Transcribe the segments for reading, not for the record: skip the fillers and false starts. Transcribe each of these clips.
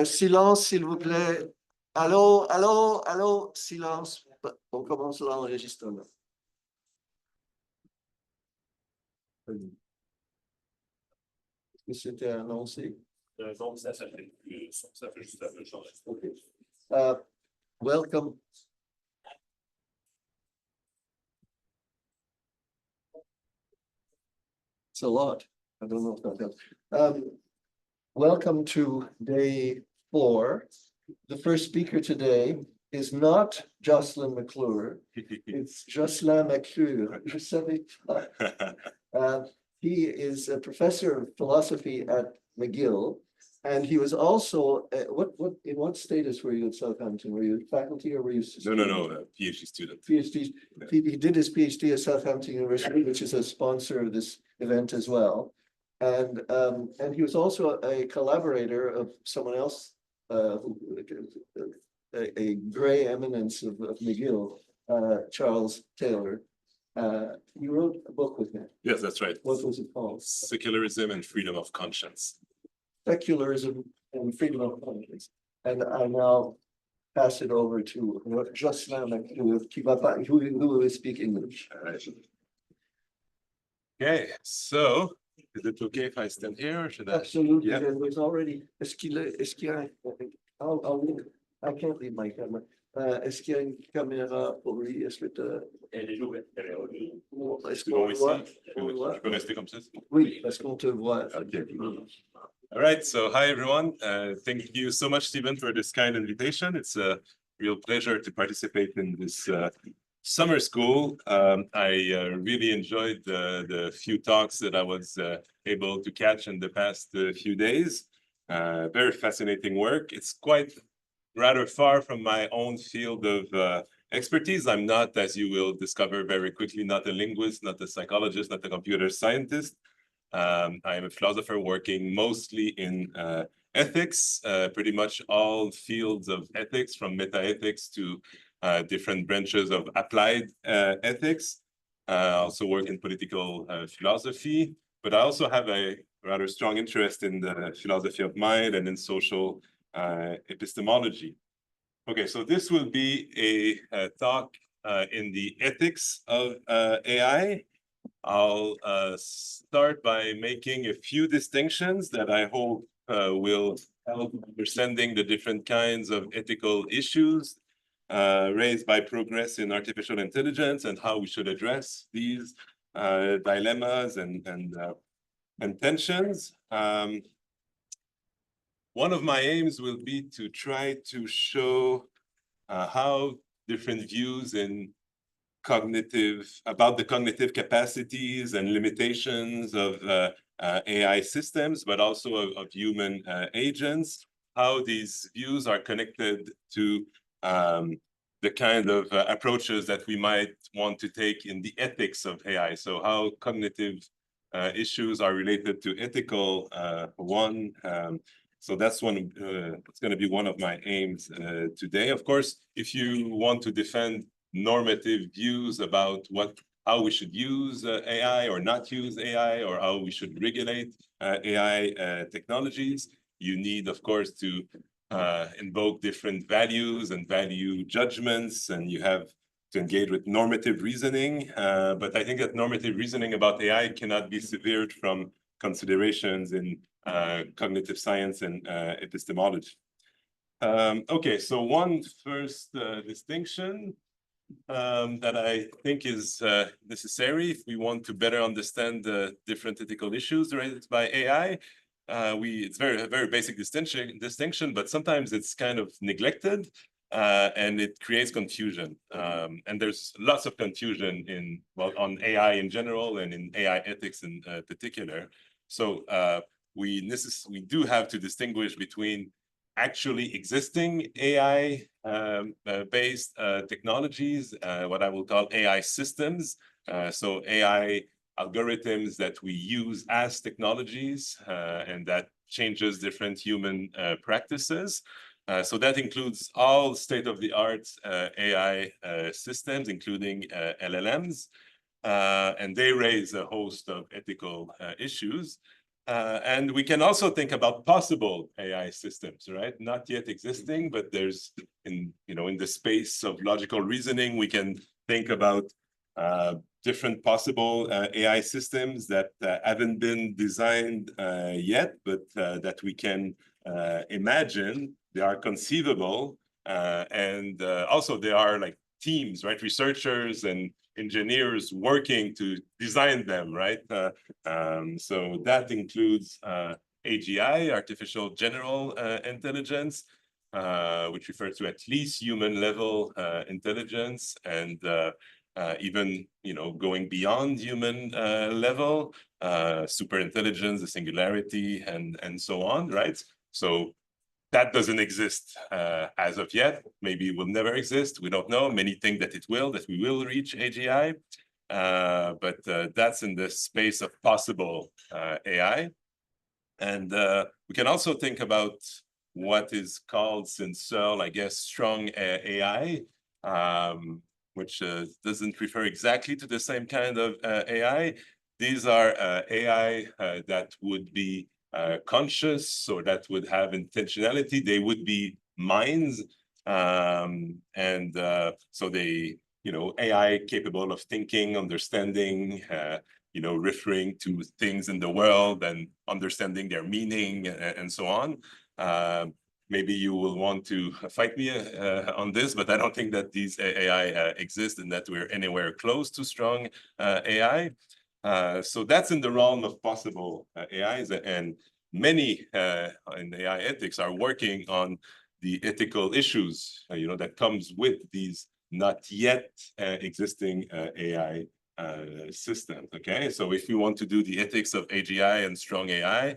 Silence, s'il vous plaît. Allô, allô, allô, silence. On commence l'enregistrement. Est-ce que c'était annoncé? Non, ça fait juste un peu changer. Okay. Welcome. It's a lot. I don't know if that helps. Welcome to day 4. The first speaker today is not Jocelyn Maclure. It's Jocelyn Maclure. Je savais pas. He is a professor of philosophy at McGill, and he was also in what status were you at Southampton? Were you faculty or were you student? No, PhD student. PhD. Yeah. He did his PhD at Southampton University, which is a sponsor of this event as well. And he was also a collaborator of someone else, a gray eminence of McGill, Charles Taylor. You wrote a book with him. Yes, that's right. What was it called? Secularism and Freedom of Conscience. Secularism and Freedom of Conscience. And I now pass it over to Jocelyn Maclure, who will speak English. Okay, so is it okay if I stand here or should I? Absolutely. Yeah. There was already. I can't leave my camera. Est-ce qu'il y a une caméra pour lui? Est-ce que Elle est ouverte. est-ce qu'on voit? Je peux rester comme ça? Oui, parce qu'on te voit. Okay. All right, so hi everyone. Thank you so much, Stephen, for this kind invitation. It's a real pleasure to participate in this summer school. I really enjoyed the few talks that I was able to catch in the past few days. Very fascinating work. It's quite rather far from my own field of expertise. I'm not, as you will discover very quickly, not a linguist, not a psychologist, not a computer scientist. I am a philosopher working mostly in ethics, pretty much all fields of ethics, from meta-ethics to different branches of applied ethics. I also work in political philosophy, but I also have a rather strong interest in the philosophy of mind and in social epistemology. Okay, so this will be a talk in the ethics of AI. I'll start by making a few distinctions that I hope will help understanding the different kinds of ethical issues raised by progress in artificial intelligence and how we should address these dilemmas and tensions. One of my aims will be to try to show how different views about the cognitive capacities and limitations of AI systems, but also of human agents, how these views are connected to the kind of approaches that we might want to take in the ethics of AI. So how cognitive issues are related to ethical one. So that's it's going to be one of my aims today. Of course, if you want to defend normative views about how we should use AI or not use AI, or how we should regulate AI technologies, you need, of course, to invoke different values and value judgments, and you have to engage with normative reasoning. But I think that normative reasoning about AI cannot be severed from considerations in cognitive science and epistemology. Okay, so one first distinction that I think is necessary if we want to better understand the different ethical issues raised by AI. It's a very basic distinction, but sometimes it's kind of neglected and it creates confusion. And there's lots of confusion on AI in general and in AI ethics in particular. So we do have to distinguish between actually existing AI-based technologies, what I will call AI systems. So AI algorithms that we use as technologies and that changes different human practices. So that includes all state-of-the-art AI systems, including LLMs. And they raise a host of ethical issues. And we can also think about possible AI systems, right? Not yet existing, but there's in the space of logical reasoning, we can think about different possible AI systems that haven't been designed yet, but that we can imagine. They are conceivable, and also they are like teams, right? Researchers and engineers working to design them, right? So that includes AGI, artificial general intelligence, which refers to at least human level intelligence, and even going beyond human level, super intelligence, the singularity, and so on, right? So that doesn't exist as of yet. Maybe it will never exist. We don't know. Many think that it will, that we will reach AGI. But that's in the space of possible AI. And we can also think about what is called since Searle, I guess, strong AI, which doesn't refer exactly to the same kind of AI. These are AI that would be conscious, or that would have intentionality. They would be minds, and so they, AI capable of thinking, understanding, referring to things in the world and understanding their meaning, and so on. Maybe you will want to fight me on this, but I don't think that these AI exist and that we're anywhere close to strong AI. So that's in the realm of possible AIs, and many in AI ethics are working on the ethical issues, that comes with these not yet existing AI systems. Okay, so if we want to do the ethics of AGI and strong AI,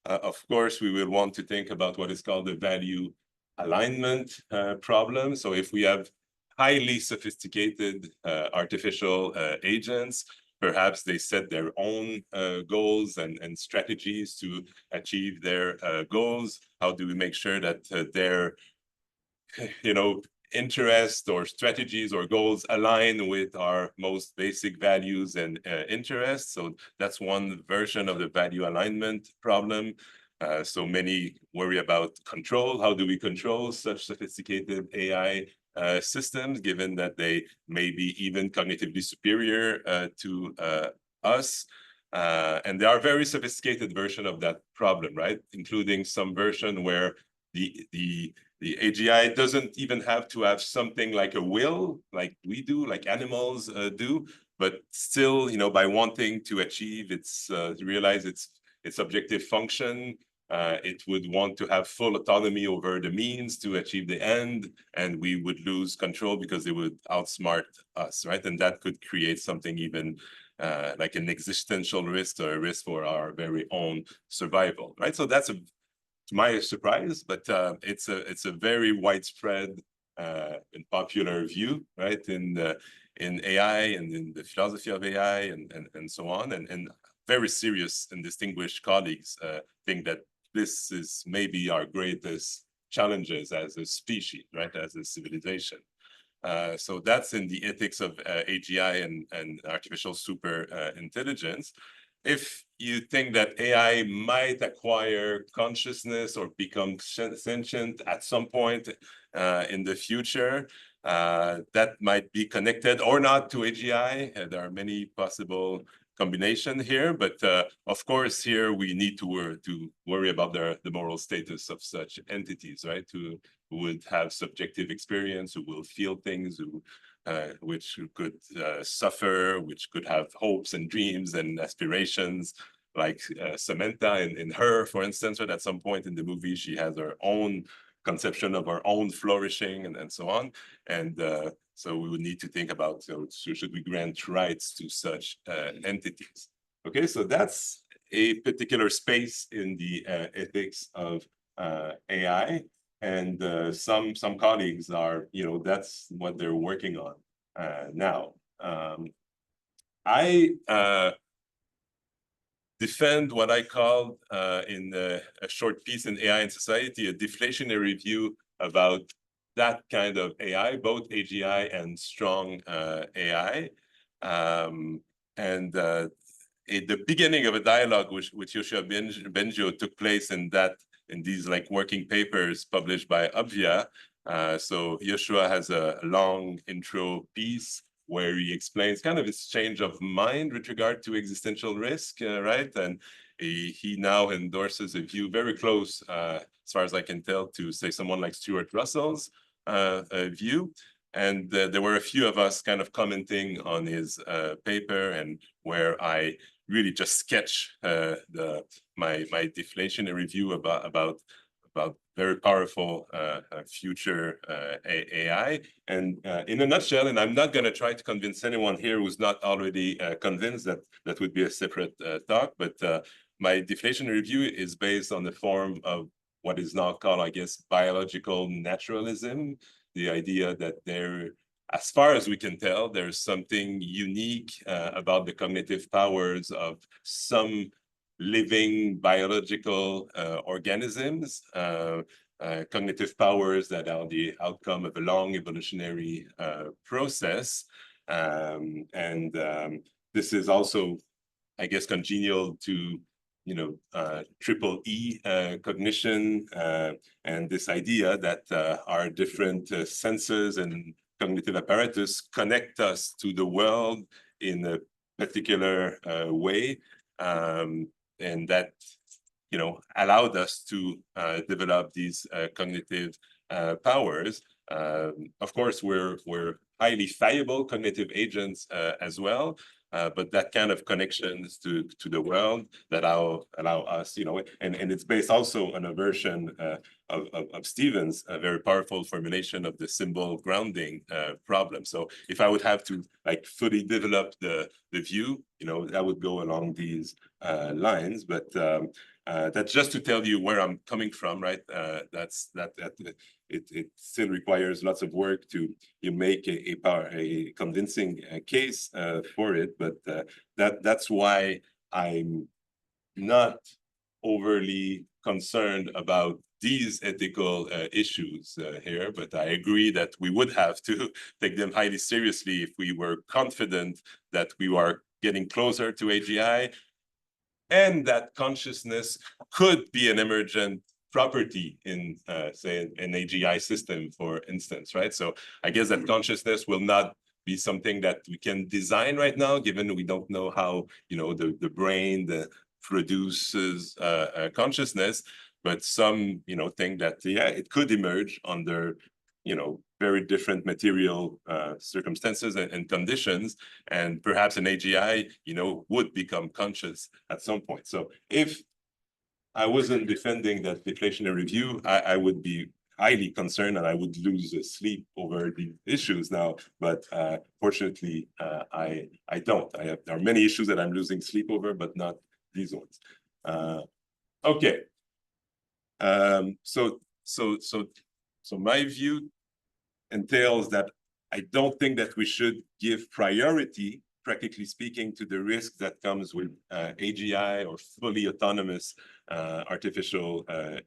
of course, we will want to think about what is called the value alignment problem. So if we have highly sophisticated artificial agents, perhaps they set their own goals and strategies to achieve their goals. How do we make sure that their interests or strategies or goals align with our most basic values and interests? So that's one version of the value alignment problem. So many worry about control. How do we control such sophisticated AI systems, given that they may be even cognitively superior to us? And there are very sophisticated versions of that problem, right? Including some version where the AGI doesn't even have to have something like a will, like we do, like animals do, but still, by wanting to achieve realize its objective function, it would want to have full autonomy over the means to achieve the end, and we would lose control because they would outsmart us, right? And that could create something even like an existential risk, or a risk for our very own survival, right? So that's to my surprise, but it's a very widespread and popular view, right? In AI and in the philosophy of AI and so on, and very serious and distinguished colleagues think that this is maybe our greatest challenges as a species, right? As a civilization. So that's in the ethics of AGI and artificial super intelligence. If you think that AI might acquire consciousness or become sentient at some point in the future, that might be connected or not to AGI. There are many possible combination here, but of course here we need to worry about the moral status of such entities, right? Who would have subjective experience, who will feel things, which could suffer, which could have hopes and dreams and aspirations, like Samantha in Her, for instance, right? At some point in the movie, she has her own conception of her own flourishing and so on. And so we would need to think about, so should we grant rights to such entities? Okay, so that's a particular space in the ethics of AI. And some colleagues are, that's what they're working on now. I defend what I call in a short piece in AI and Society, a deflationary view about that kind of AI, both AGI and strong AI. And the beginning of a dialogue with Yoshua Bengio took place in these like working papers published by Obvia. So Yoshua has a long intro piece where he explains kind of his change of mind with regard to existential risk, right? And he now endorses a view very close, as far as I can tell, to say someone like Stuart Russell's view. And there were a few of us kind of commenting on his paper, and where I really just sketch my deflationary view about very powerful future AI. And in a nutshell, and I'm not going to try to convince anyone here who's not already convinced, that would be a separate talk, but my deflationary view is based on the form of what is now called, I guess, biological naturalism, the idea that there, as far as we can tell, there's something unique about the cognitive powers of some living biological organisms, cognitive powers that are the outcome of a long evolutionary process. This is also, I guess, congenial to triple E cognition, and this idea that our different senses and cognitive apparatus connect us to the world in a particular way, and that allowed us to develop these cognitive powers. Of course, we're highly fallible cognitive agents as well. But that kind of connections to the world that allow us, and it's based also on a version of Stevens, a very powerful formulation of the symbol grounding problem. So if I would have to like fully develop the view, that would go along these lines. But that's just to tell you where I'm coming from, right? It still requires lots of work to make a convincing case for it, but that's why I'm not overly concerned about these ethical issues here, but I agree that we would have to take them highly seriously if we were confident that we are getting closer to AGI, and that consciousness could be an emergent property in, say, an AGI system, for instance, right? So I guess that consciousness will not be something that we can design right now, given we don't know how, the brain produces consciousness, but some, think that, yeah, it could emerge under, very different material circumstances and conditions, and perhaps an AGI, would become conscious at some point. So if I wasn't defending that deflationary view, I would be highly concerned, and I would lose sleep over the issues now. But fortunately, I don't. There are many issues that I'm losing sleep over, but not these ones. Okay. So my view entails that I don't think that we should give priority, practically speaking, to the risk that comes with AGI or fully autonomous artificial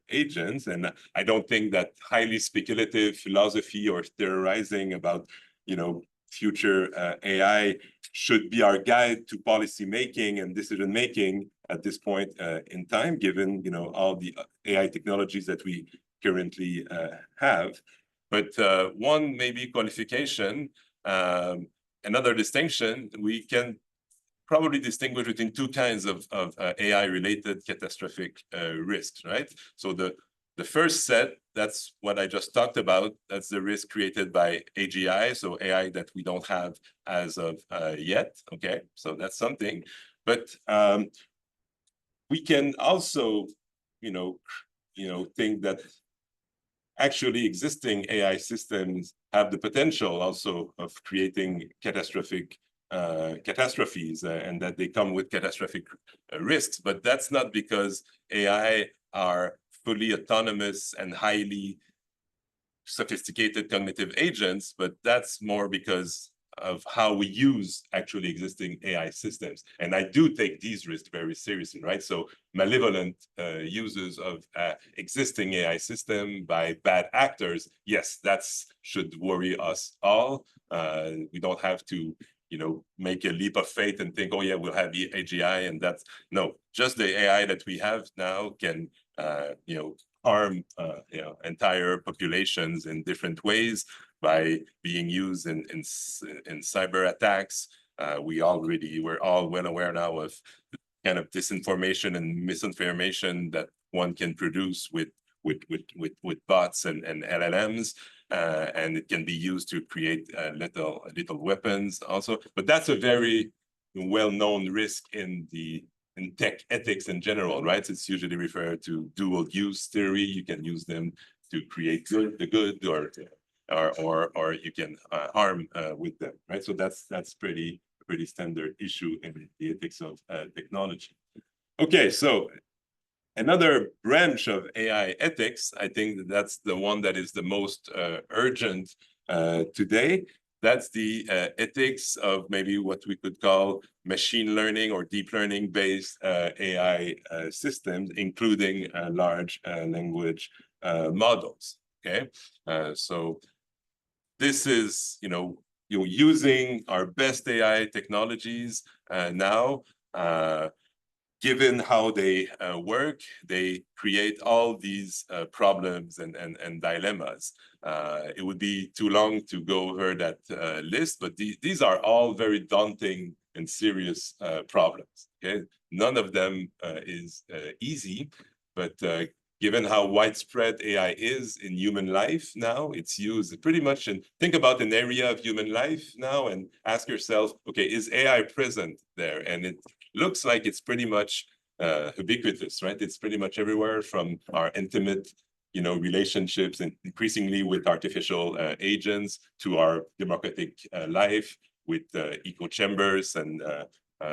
agents. And I don't think that highly speculative philosophy or theorizing about, future AI should be our guide to policy making and decision making at this point in time, given, all the AI technologies that we currently have. But one maybe qualification, another distinction, we can probably distinguish between two kinds of AI-related catastrophic risks, right? So the first set, that's what I just talked about. That's the risk created by AGI, so AI that we don't have as of yet. Okay, so that's something. But we can also, think that actually existing AI systems have the potential also of creating catastrophes, and that they come with catastrophic risks. But that's not because AI are fully autonomous and highly sophisticated cognitive agents, but that's more because of how we use actually existing AI systems. And I do take these risks very seriously, right? So malevolent uses of existing AI system by bad actors, yes, that should worry us all. We don't have to, make a leap of faith and think, oh yeah, we'll have AGI, and that's no, just the AI that we have now can harm entire populations in different ways by being used in cyber attacks. We're all well aware now of kind of disinformation and misinformation that one can produce with bots and LLMs, and it can be used to create little weapons also. But that's a very well-known risk in tech ethics in general, right? It's usually referred to dual use theory. You can use them to create the good, or you can harm with them, right? So that's pretty standard issue in the ethics of technology. Okay, so another branch of AI ethics, I think that's the one that is the most urgent today. That's the ethics of maybe what we could call machine learning or deep learning based AI systems, including large language models. Okay, so this is you're using our best AI technologies now. Given how they work, they create all these problems and dilemmas. It would be too long to go over that list, but these are all very daunting and serious problems. Okay, none of them is easy, but given how widespread AI is in human life now, it's used pretty much in, think about an area of human life now and ask yourself, okay, is AI present there? And it looks like it's pretty much ubiquitous, right? It's pretty much everywhere, from our intimate, relationships, and increasingly with artificial agents, to our democratic life with echo chambers and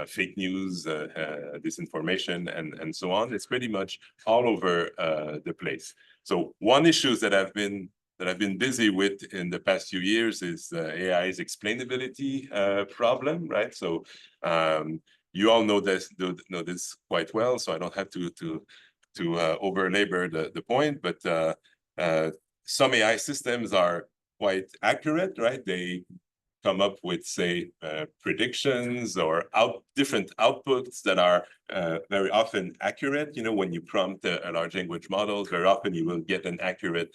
fake news, disinformation, and so on. It's pretty much all over the place. So one issue that I've been busy with in the past few years is AI's explainability problem, right? So you all know this quite well, so I don't have to over-labor the point, but some AI systems are quite accurate, right? They come up with, say, predictions or different outputs that are very often accurate. When you prompt a large language model, very often you will get an accurate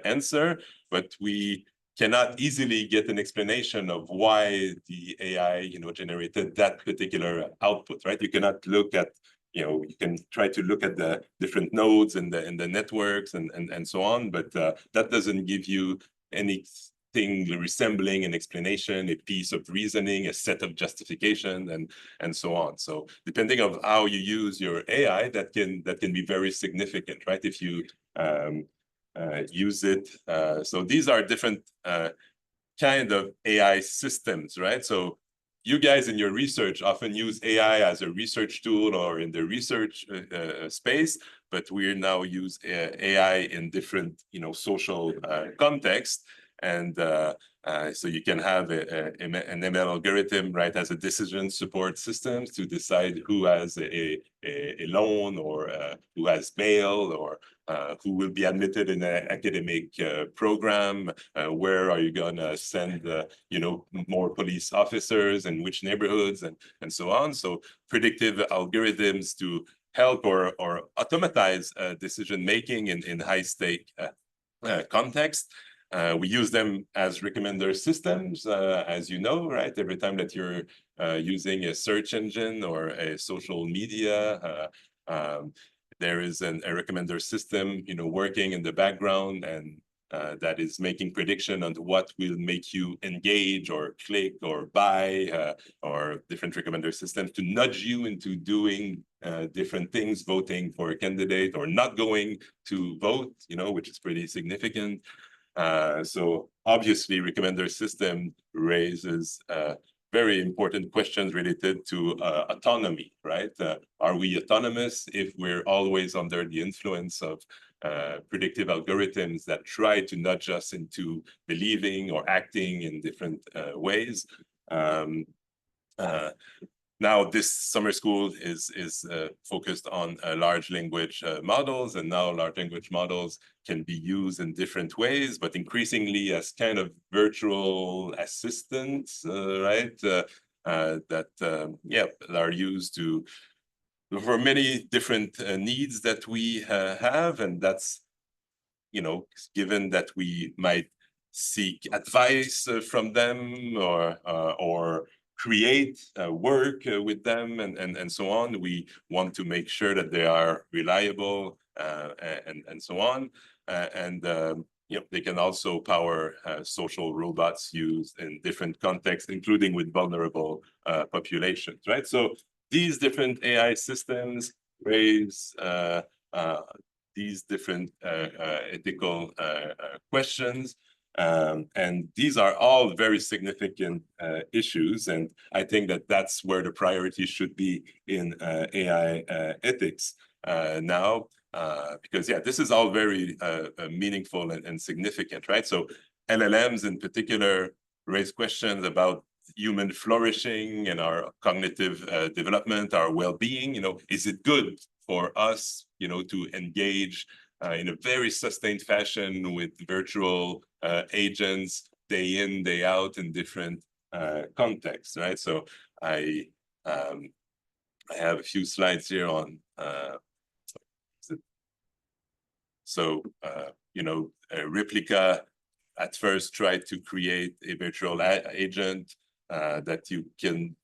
answer, but we cannot easily get an explanation of why the AI, generated that particular output, right? You cannot look at, you can try to look at the different nodes and the networks and so on, but that doesn't give you anything resembling an explanation, a piece of reasoning, a set of justification, and so on. So depending on how you use your AI, that can be very significant, right? If you use it. So these are different kind of AI systems, right? So you guys in your research often use AI as a research tool or in the research space, but we now use AI in different, social contexts. And so you can have an ML algorithm, right, as a decision support system to decide who has a loan, or who has bail, or who will be admitted in an academic program, where are you going to send, more police officers, and which neighborhoods, and so on. So predictive algorithms to help or automatize decision-making in high-stake context. We use them as recommender systems, as you know, right? Every time that you're using a search engine or a social media, there is a recommender system, working in the background, and that is making prediction on what will make you engage or click or buy, or different recommender systems to nudge you into doing different things, voting for a candidate or not going to vote, which is pretty significant. So obviously, recommender system raises very important questions related to autonomy, right? Are we autonomous if we're always under the influence of predictive algorithms that try to nudge us into believing or acting in different ways? now this summer school is focused on large language models, and now large language models can be used in different ways, but increasingly as kind of virtual assistants, right? That are used for many different needs that we have, and that's, you know, given that we might seek advice from them or create work with them and so on. We want to make sure that they are reliable and so on. You know, they can also power social robots used in different contexts, including with vulnerable populations, right? So these different AI systems raise these different ethical questions. And these are all very significant issues. And I think that that's where the priority should be in AI ethics now. Because, yeah, this is all very meaningful and significant, right? So LLMs in particular raise questions about human flourishing and our cognitive development, our well-being. You know, is it good for us, you know, to engage in a very sustained fashion with virtual agents day in, day out in different contexts, right? So I have a few slides here on you know, Replica at first tried to create a virtual agent that you can,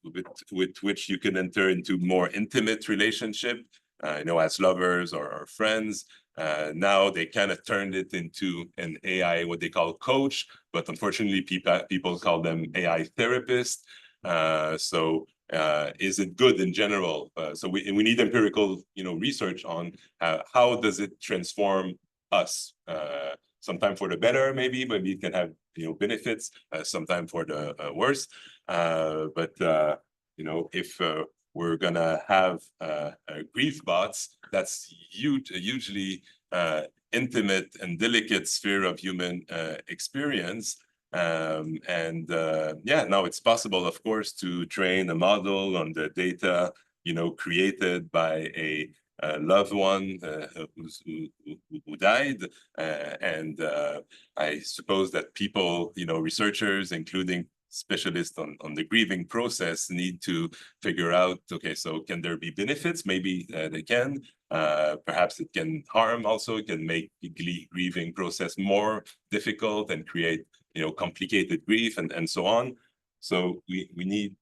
with which you can enter into more intimate relationship, you know, as lovers or friends. Now they kind of turned it into an AI, what they call coach, but unfortunately people call them AI therapist. Is it good in general? So we need empirical, you know, research on how does it transform us? Sometimes for the better, maybe it can have, you know, benefits. Sometimes for the worse. You know, if we're gonna have grief bots, that's hugely intimate and delicate sphere of human experience. Yeah, now it's possible, of course, to train a model on the data, you know, created by a loved one who died. I suppose that people, you know, researchers, including specialists on the grieving process, need to figure out, okay, so can there be benefits? Maybe they can. Perhaps it can harm also. It can make the grieving process more difficult and create, you know, complicated grief and so on. So we need,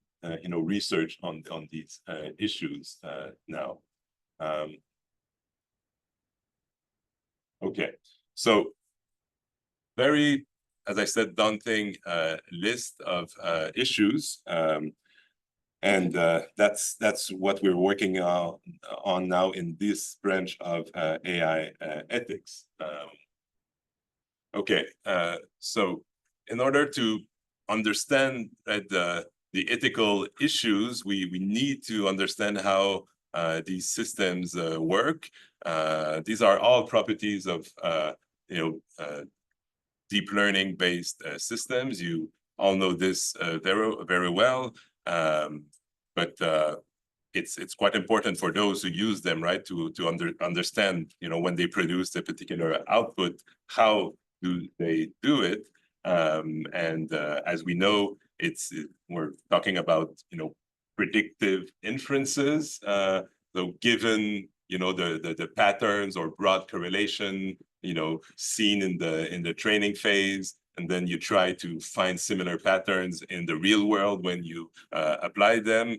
you know, research on these issues now. Okay, so very, as I said, daunting list of issues. And that's what we're working on now in this branch of AI ethics. Okay, so in order to understand the ethical issues, we need to understand how these systems work. These are all properties of you know, deep learning based systems. You all know this very well, but it's quite important for those who use them, right, to understand, you know, when they produce a particular output, how do they do it? As we know, we're talking about, you know, predictive inferences. So given, you know, the patterns or broad correlation, you know, seen in the training phase, and then you try to find similar patterns in the real world when you apply them.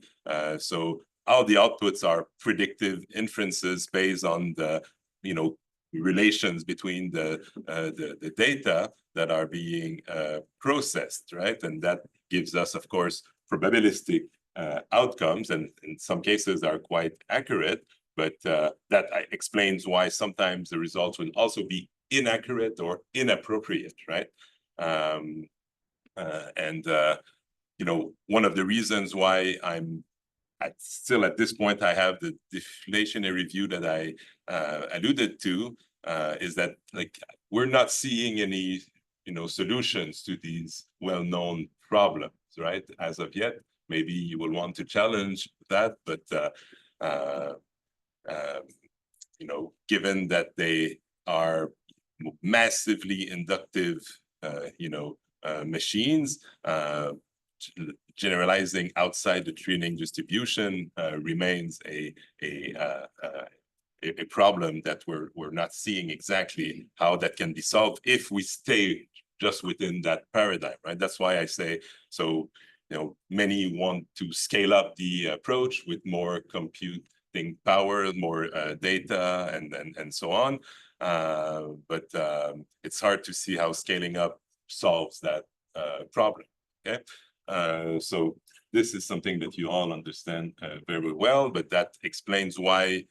So all the outputs are predictive inferences based on the, you know, relations between the data that are being processed, right? And that gives us, of course, probabilistic outcomes, and in some cases are quite accurate, but that explains why sometimes the results will also be inaccurate or inappropriate, right? You know, one of the reasons why I'm still at this point, I have the deflationary view that I alluded to, is that, like, we're not seeing any, you know, solutions to these well-known problems, right, as of yet. maybe you will want to challenge that, but given that they are massively inductive, machines, generalizing outside the training distribution remains a problem that we're not seeing exactly how that can be solved if we stay just within that paradigm, right? That's why I say, so, many want to scale up the approach with more computing power, more data, and so on. But it's hard to see how scaling up solves that problem, okay? So this is something that you all understand very well, but that explains why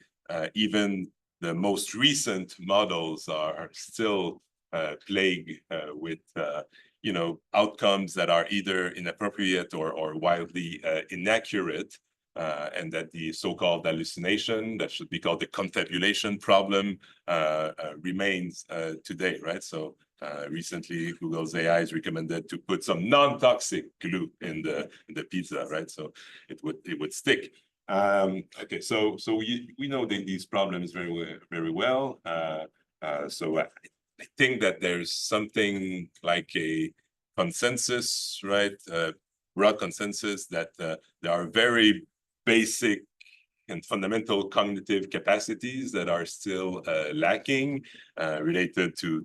even the most recent models are still plagued with outcomes that are either inappropriate or wildly inaccurate, and that the so-called hallucination, that should be called the confabulation problem, remains today, right? So recently, Google's AI is recommended to put some non-toxic glue in the pizza, right? So it would stick. Okay, so we know these problems very well. So I think that there's something like a consensus, right? Broad consensus that there are very basic and fundamental cognitive capacities that are still lacking related to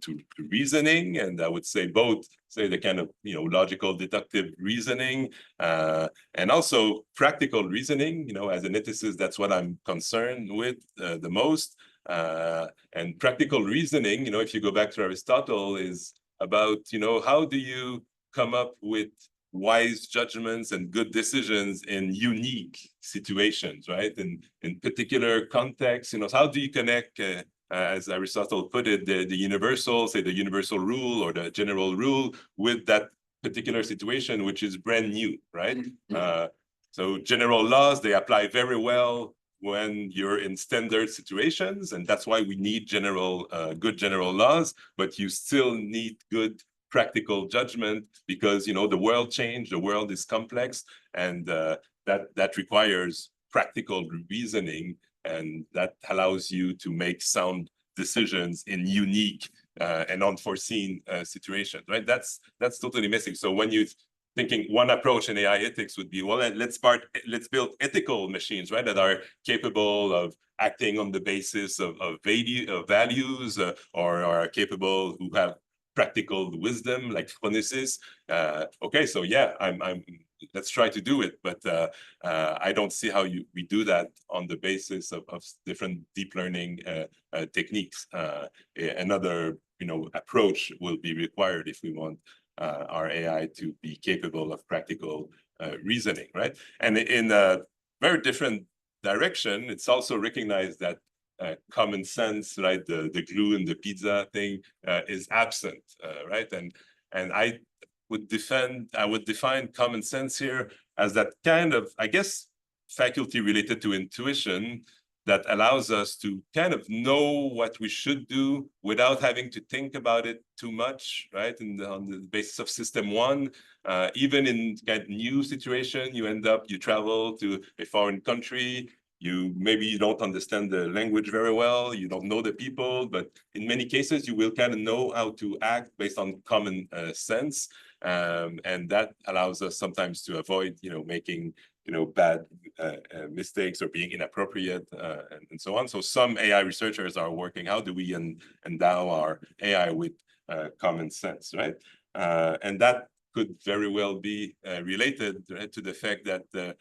reasoning. And I would say both, say the kind of, logical deductive reasoning and also practical reasoning, as an ethicist, that's what I'm concerned with the most. And practical reasoning, if you go back to Aristotle, is about, how do you come up with wise judgments and good decisions in unique situations, right? In particular contexts, how do you connect, as Aristotle put it, the universal, say the universal rule or the general rule with that particular situation, which is brand new, right? So general laws, they apply very well when you're in standard situations, and that's why we need good general laws, but you still need good practical judgment because the world changed, the world is complex, and that requires practical reasoning, and that allows you to make sound decisions in unique and unforeseen situations, right? That's totally missing. So when you thinking one approach in AI ethics would be, well, let's build ethical machines, right, that are capable of acting on the basis of values, or are capable, who have practical wisdom like phronesis. Okay, so yeah, let's try to do it, but I don't see how we do that on the basis of different deep learning techniques. Another approach will be required if we want our AI to be capable of practical reasoning, right? And in a very different direction, it's also recognized that common sense, right, the glue in the pizza thing is absent, right? And I would define common sense here as that kind of, I guess, faculty related to intuition that allows us to kind of know what we should do without having to think about it too much, right? On the basis of system one, even in kind of new situation, you travel to a foreign country, maybe you don't understand the language very well, you don't know the people, but in many cases, you will kind of know how to act based on common sense. And that allows us sometimes to avoid, making bad mistakes or being inappropriate and so on. So some AI researchers are working, how do we endow our AI with common sense, right? And that could very well be related, right, to the fact that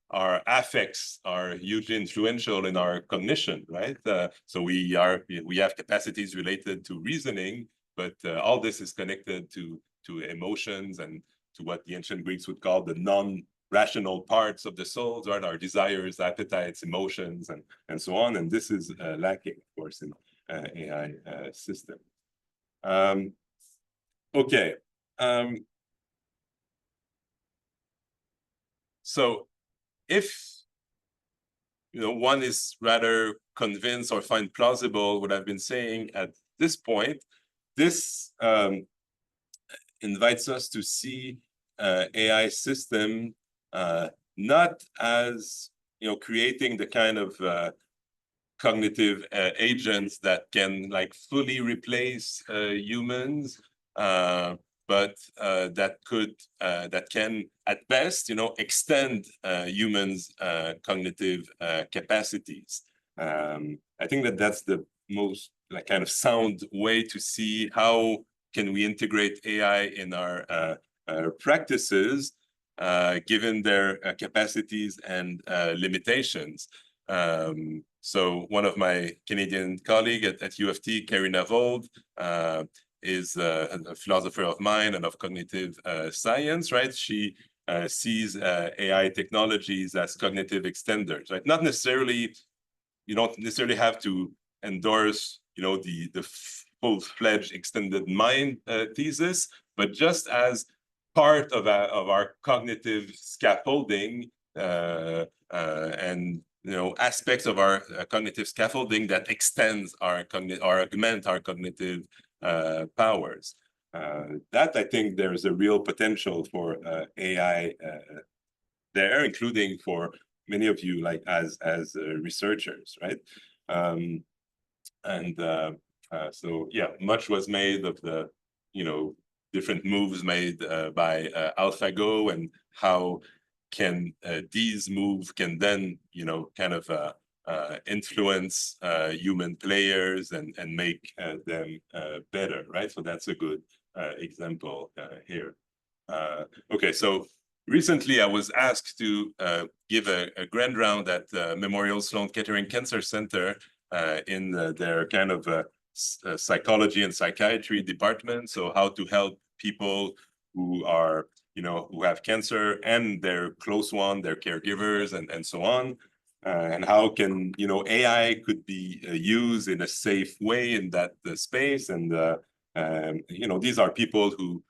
our affects are hugely influential in our cognition, right? So we have capacities related to reasoning, but all this is connected to emotions and to what the ancient Greeks would call the non-rational parts of the soul, right? Our desires, appetites, emotions, and so on. And this is lacking, of course, in AI system. Okay. So if one is rather convinced or find plausible what I've been saying at this point, this invites us to see AI system not as, creating the kind of cognitive agents that can like fully replace humans, but that can at best, extend humans' cognitive capacities. I think that's the most like kind of sound way to see how can we integrate AI in our practices, given their capacities and limitations. So one of my Canadian colleagues at U of T, Carrie Navold, is a philosopher of mind and of cognitive science, right? She sees AI technologies as cognitive extenders, right? Not necessarily, you don't necessarily have to endorse, the full-fledged extended mind thesis, but just as part of our cognitive scaffolding and aspects of our cognitive scaffolding that extends our or augment our cognitive powers. That I think there's a real potential for AI there, including for many of you, like as researchers, right? So yeah, much was made of the different moves made by AlphaGo, and how can these moves can then kind of influence human players and make them better, right? So that's a good example here. Okay, so recently I was asked to give a grand round at Memorial Sloan Kettering Cancer Center in their kind of psychology and psychiatry department. So how to help people who are, who have cancer and their close one, their caregivers, and so on. And how can, AI could be used in a safe way in that space. And, these are people who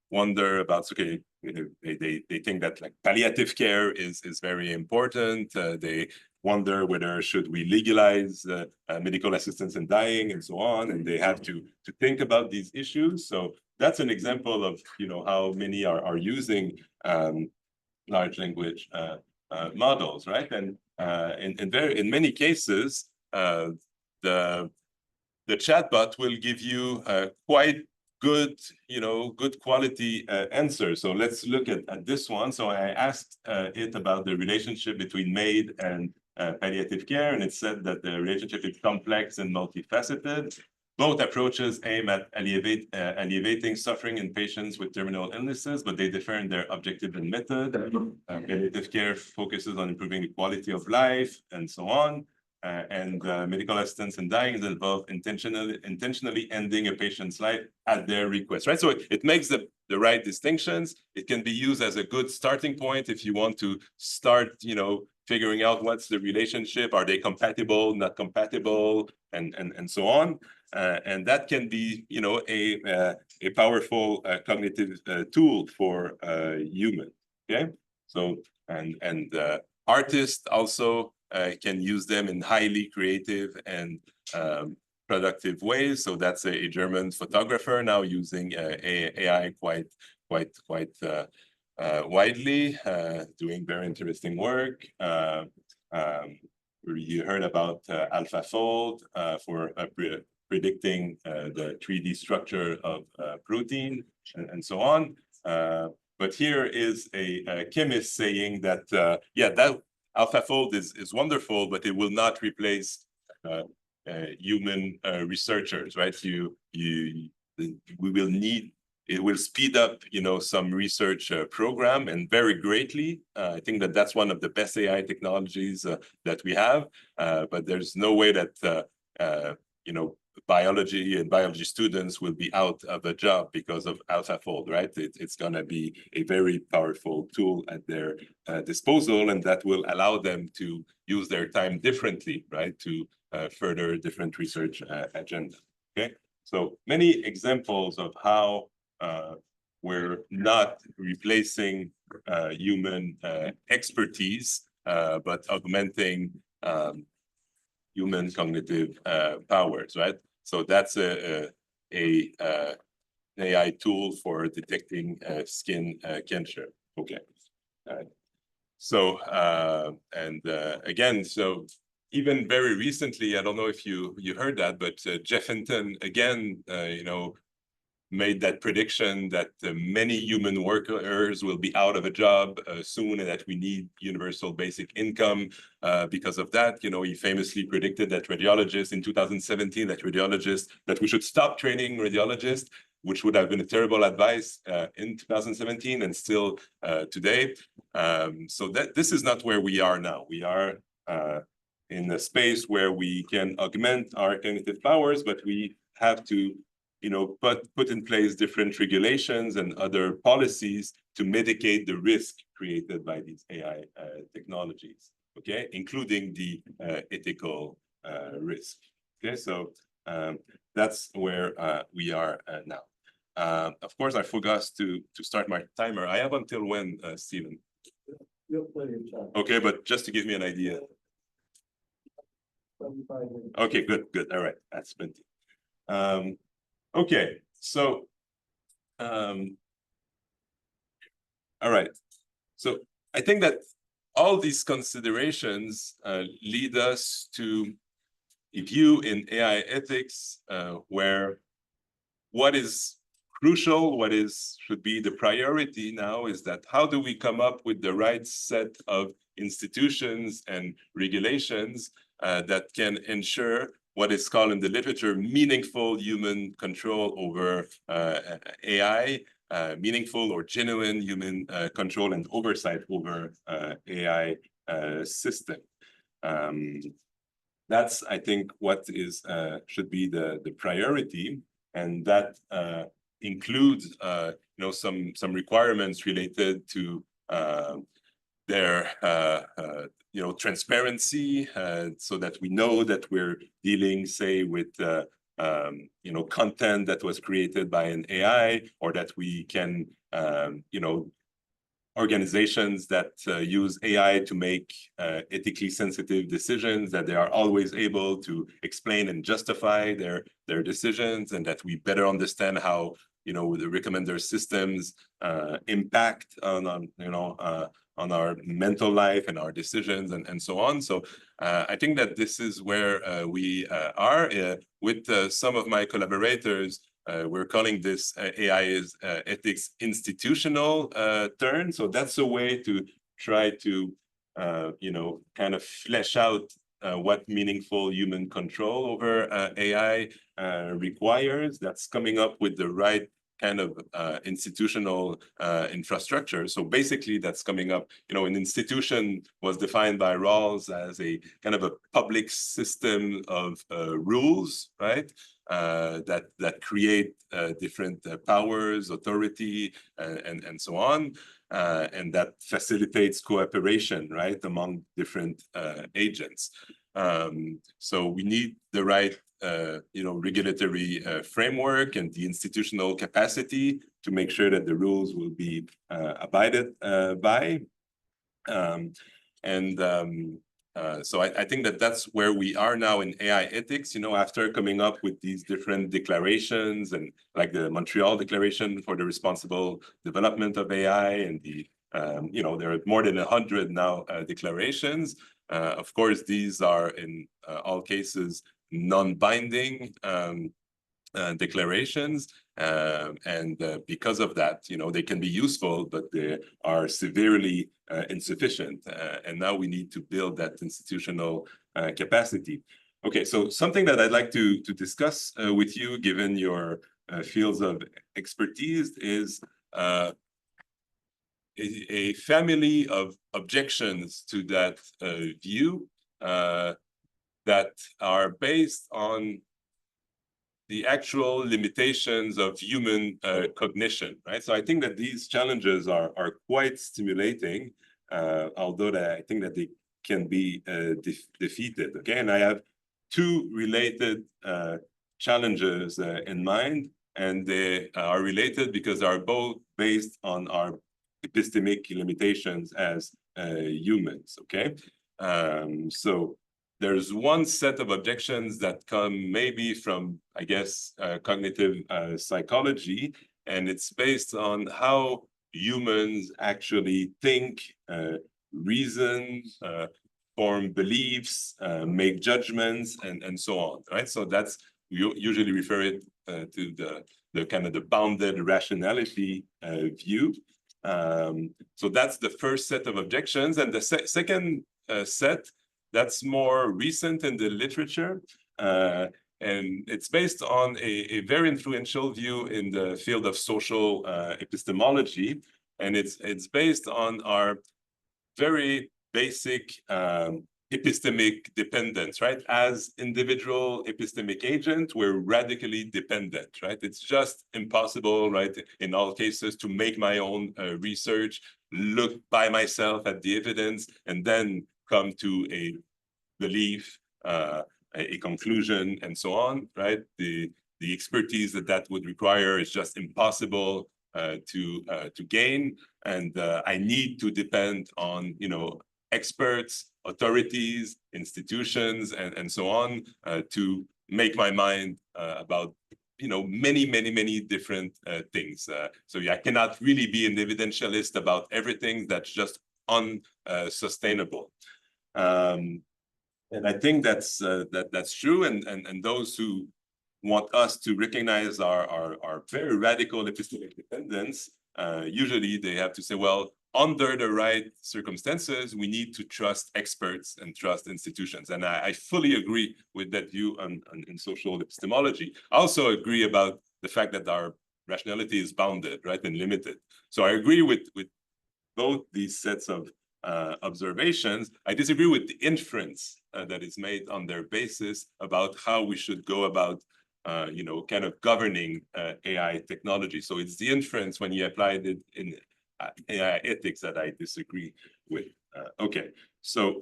wonder about, okay, they think that like palliative care is very important. They wonder whether should we legalize medical assistance in dying and so on, and they have to think about these issues. So that's an example of how many are using large language models, right? And in many cases, the chatbot will give you quite good, good quality answer. So let's look at this one. So I asked it about the relationship between MAID and palliative care, and it said that the relationship is complex and multifaceted. Both approaches aim at alleviating suffering in patients with terminal illnesses, but they differ in their objective and method. Palliative care focuses on improving the quality of life and so on. And medical assistance in dying is involved intentionally ending a patient's life at their request, right? So it makes the right distinctions. It can be used as a good starting point if you want to start, figuring out what's the relationship, are they compatible, not compatible, and so on. And that can be, a powerful cognitive tool for human. Okay, so and artists also can use them in highly creative and productive ways. So that's a German photographer now using AI quite widely, doing very interesting work. You heard about AlphaFold for predicting the 3D structure of protein and so on. But here is a chemist saying that, yeah, that AlphaFold is wonderful, but it will not replace human researchers, right? We will need, it will speed up, some research program, and very greatly. I think that's one of the best AI technologies that we have, but there's no way that, biology and biology students will be out of a job because of AlphaFold, right? It's going to be a very powerful tool at their disposal, and that will allow them to use their time differently, right? To further different research agenda, okay? So many examples of how we're not replacing human expertise, but augmenting human cognitive powers, right? So that's a AI tool for detecting skin cancer. Okay. Again, so even very recently, I don't know if you heard that, but Jeff Hinton again, made that prediction that many human workers will be out of a job soon, and that we need universal basic income because of that. He famously predicted that radiologists in 2017, that we should stop training radiologists, which would have been a terrible advice in 2017 and still today. So this is not where we are now. We are in a space where we can augment our cognitive powers, but we have to put in place different regulations and other policies to mitigate the risk created by these AI technologies, okay, including the ethical risk. Okay, so that's where we are now. Of course, I forgot to start my timer. I have until when, Stephen? You have plenty of time. Okay, but just to give me an idea. 25 minutes. Okay, good. All right, that's plenty. Okay, so, all right. So I think that all these considerations lead us to a view in AI ethics where what is crucial, should be the priority now is that how do we come up with the right set of institutions and regulations that can ensure what is called in the literature meaningful human control over AI, meaningful or genuine human control and oversight over AI system. That's, I think, what is should be the priority, and that includes some requirements related to their transparency, so that we know that we're dealing, say, with content that was created by an AI, or that we can organizations that use AI to make ethically sensitive decisions, that they are always able to explain and justify their decisions, and that we better understand how the recommender systems impact on our mental life and our decisions and so on. So I think that this is where we are with some of my collaborators. We're calling this AI ethics institutional turn. So that's a way to try to, kind of flesh out what meaningful human control over AI requires. That's coming up with the right kind of institutional infrastructure. So basically that's coming up, an institution was defined by Rawls as a kind of a public system of rules, right? That create different powers, authority, and so on, and that facilitates cooperation, right, among different agents. So we need the right, regulatory framework and the institutional capacity to make sure that the rules will be abided by. So I think that that's where we are now in AI ethics, after coming up with these different declarations, and like the Montreal Declaration for the Responsible Development of AI, and there are more than 100 now declarations. Of course, these are in all cases non-binding declarations, and because of that, they can be useful, but they are severely insufficient, and now we need to build that institutional capacity. Okay, so something that I'd like to discuss with you, given your fields of expertise, is a family of objections to that view that are based on the actual limitations of human cognition, right? So I think that these challenges are quite stimulating, although I think that they can be defeated. Okay, and I have two related challenges in mind, and they are related because they are both based on our epistemic limitations as humans, okay? So there's one set of objections that come maybe from, I guess, cognitive psychology, and it's based on how humans actually think, reason, form beliefs, make judgments, and so on, right? So that's, you usually refer it to the kind of the bounded rationality view. So that's the first set of objections. And the second set, that's more recent in the literature. And it's based on a very influential view in the field of social epistemology. And it's based on our very basic epistemic dependence, right? As individual epistemic agents, we're radically dependent, right? It's just impossible, right, in all cases, to make my own research, look by myself at the evidence, and then come to a belief, a conclusion, and so on, right? The expertise that would require is just impossible to gain, and I need to depend on, you know, experts, authorities, institutions, and so on to make my mind about, you know, many different things. So yeah, I cannot really be an evidentialist about everything. That's just unsustainable. And I think that's true. And those who want us to recognize our very radical epistemic dependence, usually they have to say, well, under the right circumstances, we need to trust experts and trust institutions. And I fully agree with that view in social epistemology. I also agree about the fact that our rationality is bounded, right, and limited. So I agree with both these sets of observations. I disagree with the inference that is made on their basis about how we should go about, you know, kind of governing AI technology. So it's the inference when you applied it in AI ethics that I disagree with. Okay, so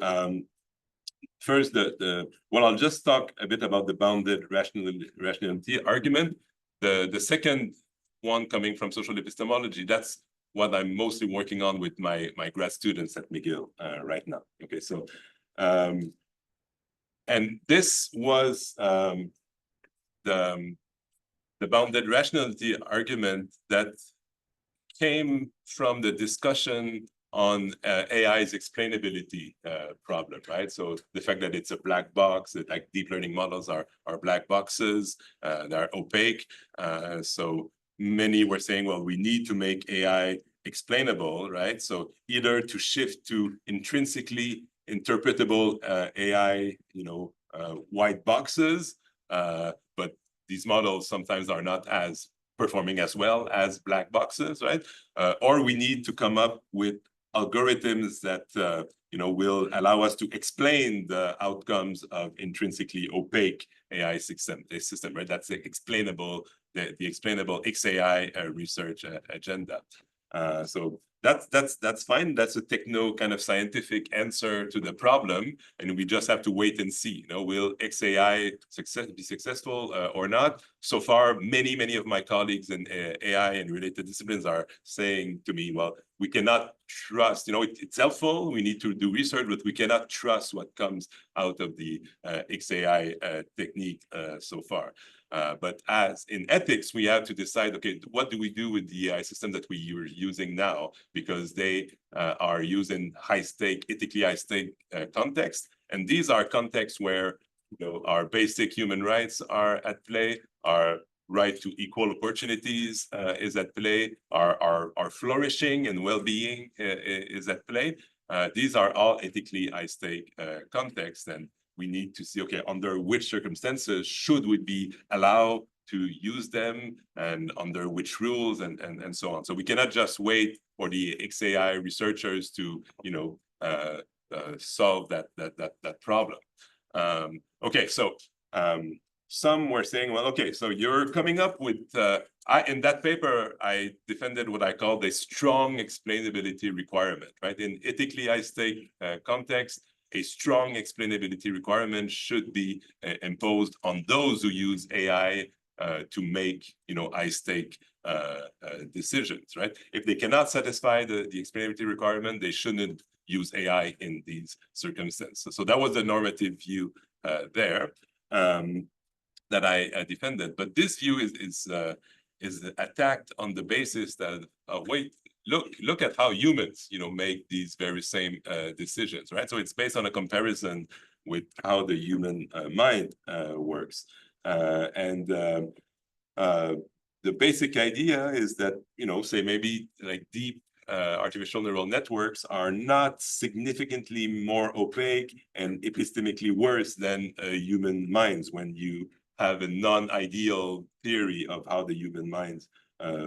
first, well, I'll just talk a bit about the bounded rationality argument. The second one coming from social epistemology, that's what I'm mostly working on with my grad students at McGill right now. Okay, so and this was the bounded rationality argument that came from the discussion on AI's explainability problem, right? So the fact that it's a black box, that like deep learning models are black boxes, they're opaque. So many were saying, well, we need to make AI explainable, right? So either to shift to intrinsically interpretable AI, you know, white boxes, but these models sometimes are not as performing as well as black boxes, right? Or we need to come up with algorithms that you know, will allow us to explain the outcomes of intrinsically opaque AI system, right? That's the explainable, the explainable XAI research agenda. So that's fine. That's a techno kind of scientific answer to the problem, and we just have to wait and see. You know, will XAI be successful or not? So far, many of my colleagues in AI and related disciplines are saying to me, well, we cannot trust. You know, it's helpful. We need to do research, but we cannot trust what comes out of the XAI technique so far. But as in ethics, we have to decide, okay, what do we do with the AI system that we are using now? Because they are using high-stake, ethically high-stake context. And these are contexts where, you know, our basic human rights are at play, our right to equal opportunities is at play, our flourishing and well-being is at play. These are all ethically high-stake contexts, and we need to see, okay, under which circumstances should we be allowed to use them, and under which rules, and so on. So we cannot just wait for the XAI researchers to, you know, solve that problem. Okay, so some were saying, well, okay, so you're coming up with, in that paper, I defended what I call the strong explainability requirement, right? In ethically high-stake context, a strong explainability requirement should be imposed on those who use AI to make, you know, high-stake decisions, right? If they cannot satisfy the explainability requirement, they shouldn't use AI in these circumstances. So that was the normative view there that I defended. But this view is attacked on the basis that, wait, look at how humans, make these very same decisions, right? So it's based on a comparison with how the human mind works. And the basic idea is that, say maybe like deep artificial neural networks are not significantly more opaque and epistemically worse than human minds when you have a non-ideal theory of how the human minds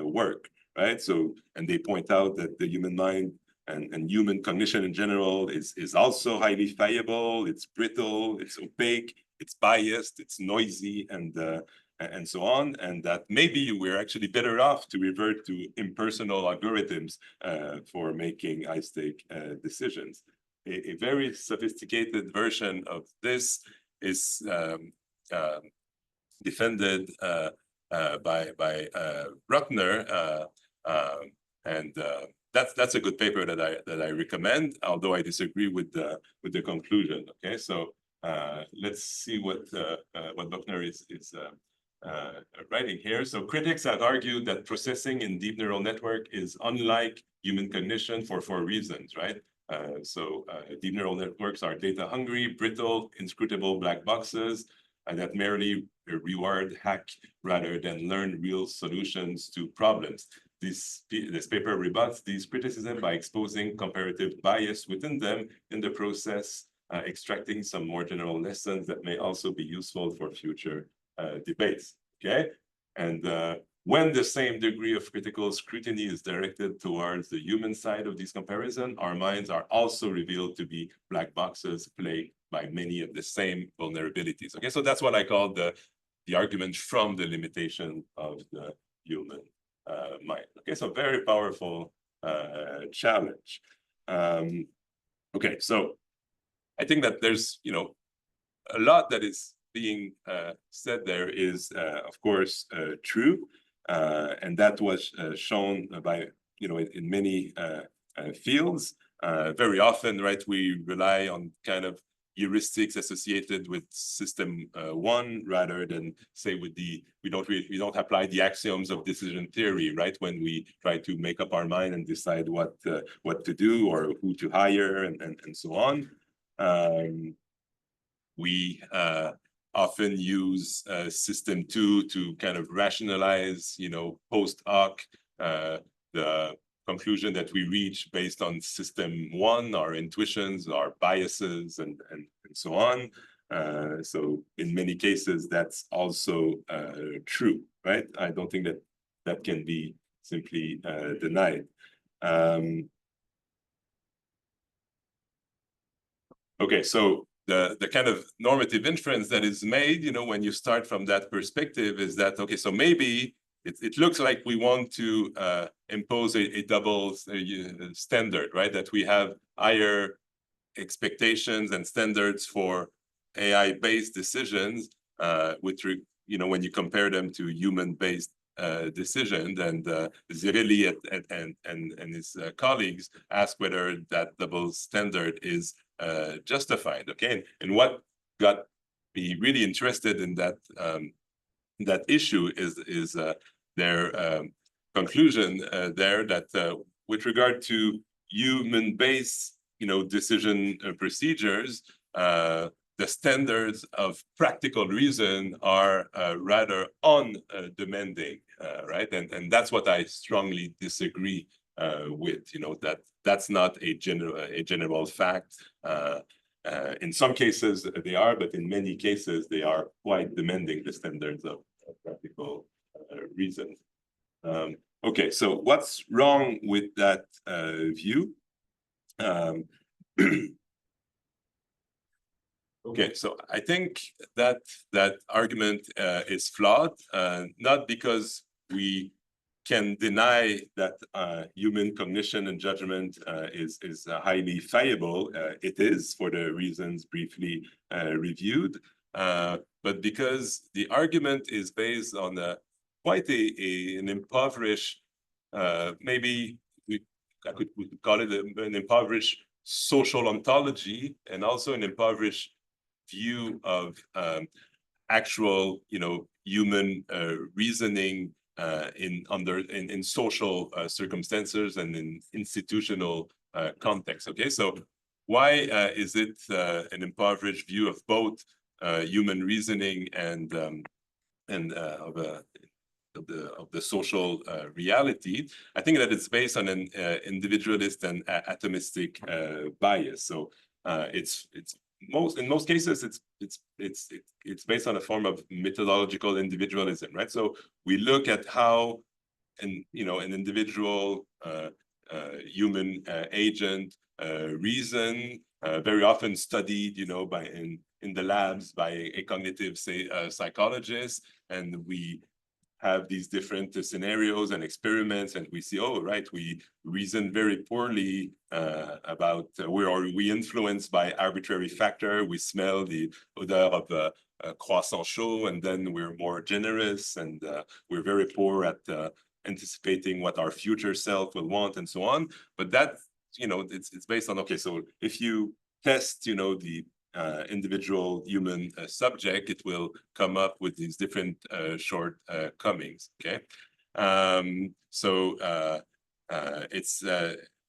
work, right? So, and they point out that the human mind and human cognition in general is also highly fallible, it's brittle, it's opaque, it's biased, it's noisy, and so on, and that maybe we're actually better off to revert to impersonal algorithms for making high-stake decisions. A very sophisticated version of this is defended by Bruckner, and that's a good paper that I recommend, although I disagree with the conclusion. Okay, so let's see what Bruckner is writing here. So critics have argued that processing in deep neural network is unlike human cognition for four reasons, right? Deep neural networks are data hungry, brittle, inscrutable black boxes, and that merely reward hack rather than learn real solutions to problems. This paper rebuts these criticisms by exposing comparative bias within them in the process, extracting some more general lessons that may also be useful for future debates, okay? And when the same degree of critical scrutiny is directed towards the human side of this comparison, our minds are also revealed to be black boxes plagued by many of the same vulnerabilities. Okay, so that's what I call the argument from the limitation of the human mind. Okay, so very powerful challenge. Okay, so I think that there's, a lot that is being said there is, of course, true, and that was shown by, in many fields. Very often, right, we rely on kind of heuristics associated with system one rather than say with we don't apply the axioms of decision theory, right, when we try to make up our mind and decide what to do or who to hire and so on. We often use system two to kind of rationalize, post hoc, the conclusion that we reach based on system one, our intuitions, our biases, and so on. So in many cases, that's also true, right? I don't think that can be simply denied. Okay, so the kind of normative inference that is made, when you start from that perspective is that, okay, so maybe it looks like we want to impose a double standard, right? That we have higher expectations and standards for AI-based decisions, when you compare them to human-based decisions. And Zirelli and his colleagues ask whether that double standard is justified. Okay, and what got me really interested in that issue is their conclusion there that with regard to human-based, decision procedures, the standards of practical reason are rather undemanding, right? And that's what I strongly disagree with. That's not a general fact. In some cases they are, but in many cases they are quite demanding the standards of practical reason. Okay, so what's wrong with that view? Okay, so I think that argument is flawed, not because we can deny that human cognition and judgment is highly fallible. It is, for the reasons briefly reviewed, but because the argument is based on quite an impoverished, maybe we could call it an impoverished social ontology, and also an impoverished view of actual, human reasoning in social circumstances and in institutional context. Okay, so why is it an impoverished view of both human reasoning and of the social reality? I think that it's based on an individualist and atomistic bias. So it's in most cases it's based on a form of methodological individualism, right? So we look at how an individual human agent reason, very often studied, by in the labs by a cognitive psychologist, and we have these different scenarios and experiments, and we see, oh, right, we reason very poorly about we influenced by arbitrary factor. We smell the odor of croissant chaud, and then we're more generous, and we're very poor at anticipating what our future self will want, and so on. But that, it's based on, okay, so if you test, the individual human subject, it will come up with these different shortcomings. Okay, so it's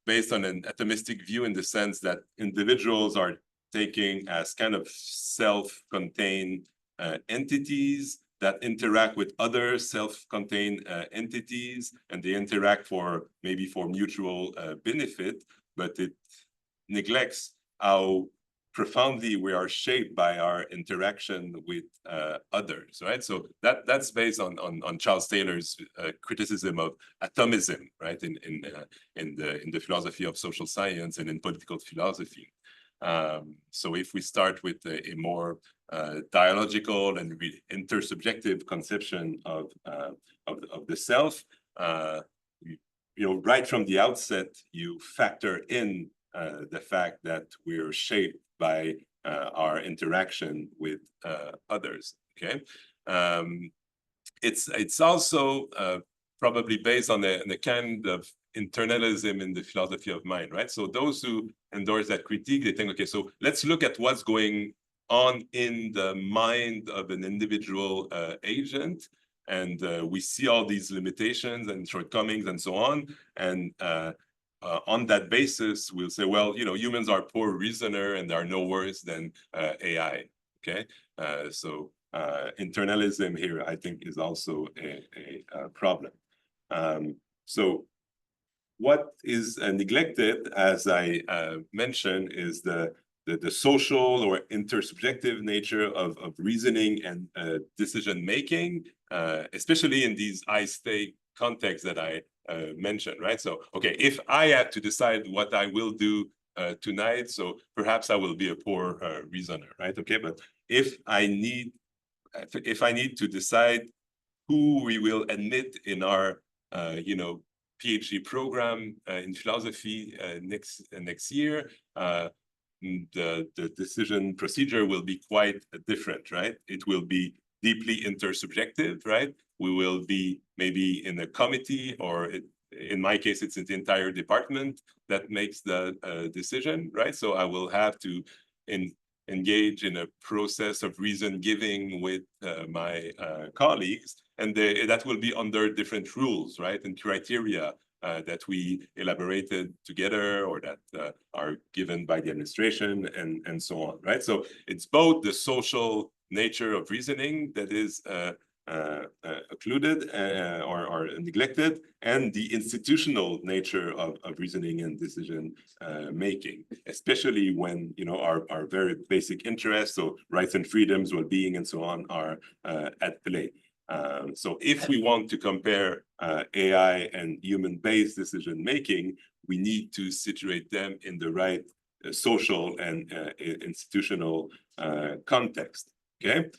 based on an atomistic view in the sense that individuals are taking as kind of self-contained entities that interact with other self-contained entities, and they interact for mutual benefit, but it neglects how profoundly we are shaped by our interaction with others, right? So that's based on Charles Taylor's criticism of atomism, right? In the philosophy of social science and in political philosophy. So if we start with a more dialogical and intersubjective conception of the self, right from the outset, you factor in the fact that we're shaped by our interaction with others. Okay, it's also probably based on the kind of internalism in the philosophy of mind, right? So those who endorse that critique, they think, okay, so let's look at what's going on in the mind of an individual agent, and we see all these limitations and shortcomings and so on, and on that basis, we'll say, well, humans are poor reasoner and they are no worse than AI. Okay, so internalism here, I think, is also a problem. So what is neglected, as I mentioned, is the social or intersubjective nature of reasoning and decision making, especially in these high-stake contexts that I mentioned, right? So, okay, if I have to decide what I will do tonight, so perhaps I will be a poor reasoner, right? Okay, but if I need to decide who we will admit in our, PhD program in philosophy next year, the decision procedure will be quite different, right? It will be deeply intersubjective, right? We will be maybe in a committee, or in my case, it's in the entire department that makes the decision, right? So I will have to engage in a process of reason giving with my colleagues, and that will be under different rules, right? And criteria that we elaborated together, or that are given by the administration, and so on, right? So it's both the social nature of reasoning that is occluded or neglected, and the institutional nature of reasoning and decision making, especially when our very basic interests, so rights and freedoms, well-being, and so on, are at play. So if we want to compare AI and human-based decision making, we need to situate them in the right social and institutional context. Okay.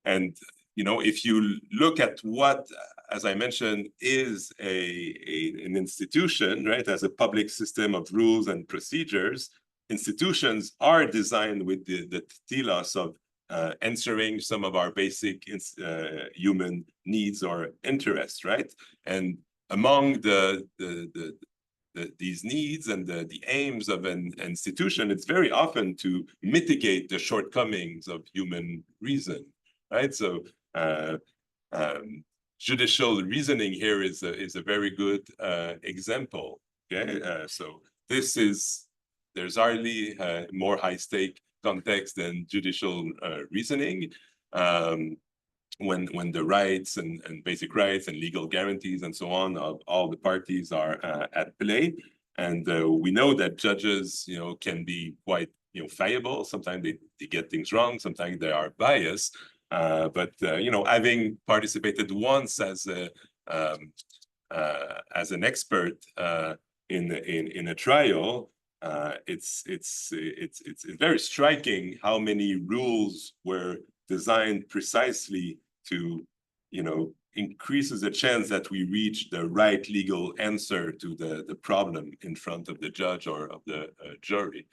And if you look at what, as I mentioned, is an institution, right, as a public system of rules and procedures, institutions are designed with the telos of answering some of our basic human needs or interests, right? And among these needs and the aims of an institution, it's very often to mitigate the shortcomings of human reason, right? So judicial reasoning here is a very good example. Okay, so there's hardly more high-stake context than judicial reasoning. When the rights and basic rights and legal guarantees and so on of all the parties are at play. And we know that judges, can be quite, fallible. Sometimes they get things wrong. Sometimes they are biased. But having participated once as an expert in a trial, it's very striking how many rules were designed precisely to, increases the chance that we reach the right legal answer to the problem in front of the judge or of the jury,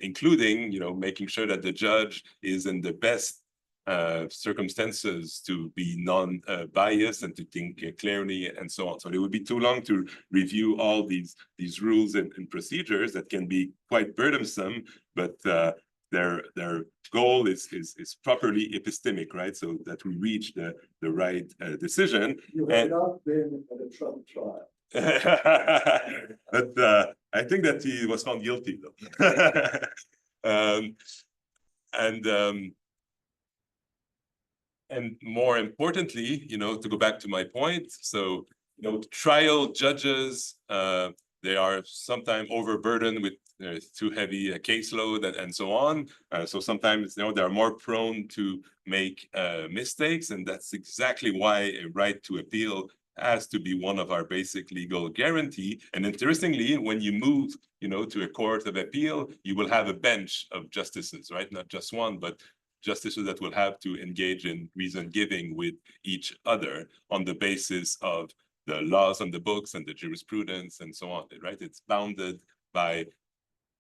including, making sure that the judge is in the best circumstances to be non-biased and to think clearly and so on. So it would be too long to review all these rules and procedures that can be quite burdensome, but their goal is properly epistemic, right? So that we reach the right decision. You have not been at a Trump trial. But I think that he was found guilty, though. And more importantly, to go back to my point, so trial judges, they are sometimes overburdened with too heavy a caseload and so on. So sometimes they're more prone to make mistakes, and that's exactly why a right to appeal has to be one of our basic legal guarantee. And interestingly, when you move, to a court of appeal, you will have a bench of justices, right? Not just one, but justices that will have to engage in reason giving with each other on the basis of the laws on the books and the jurisprudence and so on, right? It's bounded by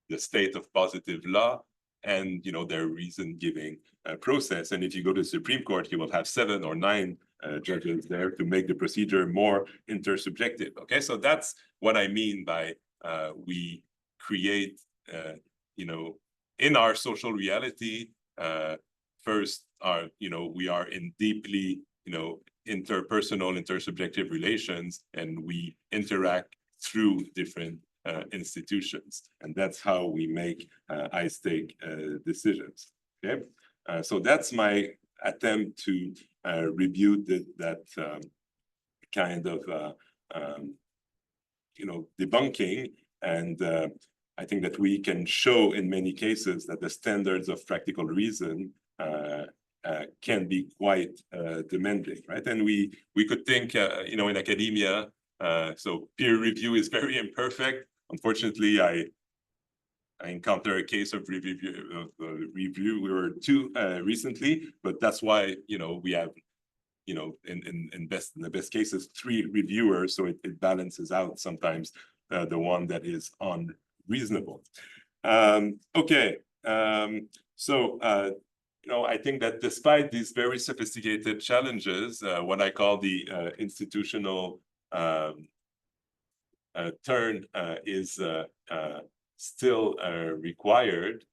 the state of positive law and, their reason giving process. And if you go to the Supreme Court, you will have 7 or 9 judges there to make the procedure more intersubjective. Okay, so that's what I mean by we create, in our social reality, first we are in deeply, interpersonal, intersubjective relations, and we interact through different institutions. And that's how we make high-stake decisions, okay? So that's my attempt to review that kind of, debunking. And I think that we can show in many cases that the standards of practical reason can be quite demanding, right? And we could think, in academia, so peer review is very imperfect. Unfortunately, I encountered a case of reviewer 2 recently, but that's why we have in the best cases 3 reviewers, so it balances out sometimes the one that is unreasonable. Okay, so I think that despite these very sophisticated challenges, what I call the institutional turn is still required.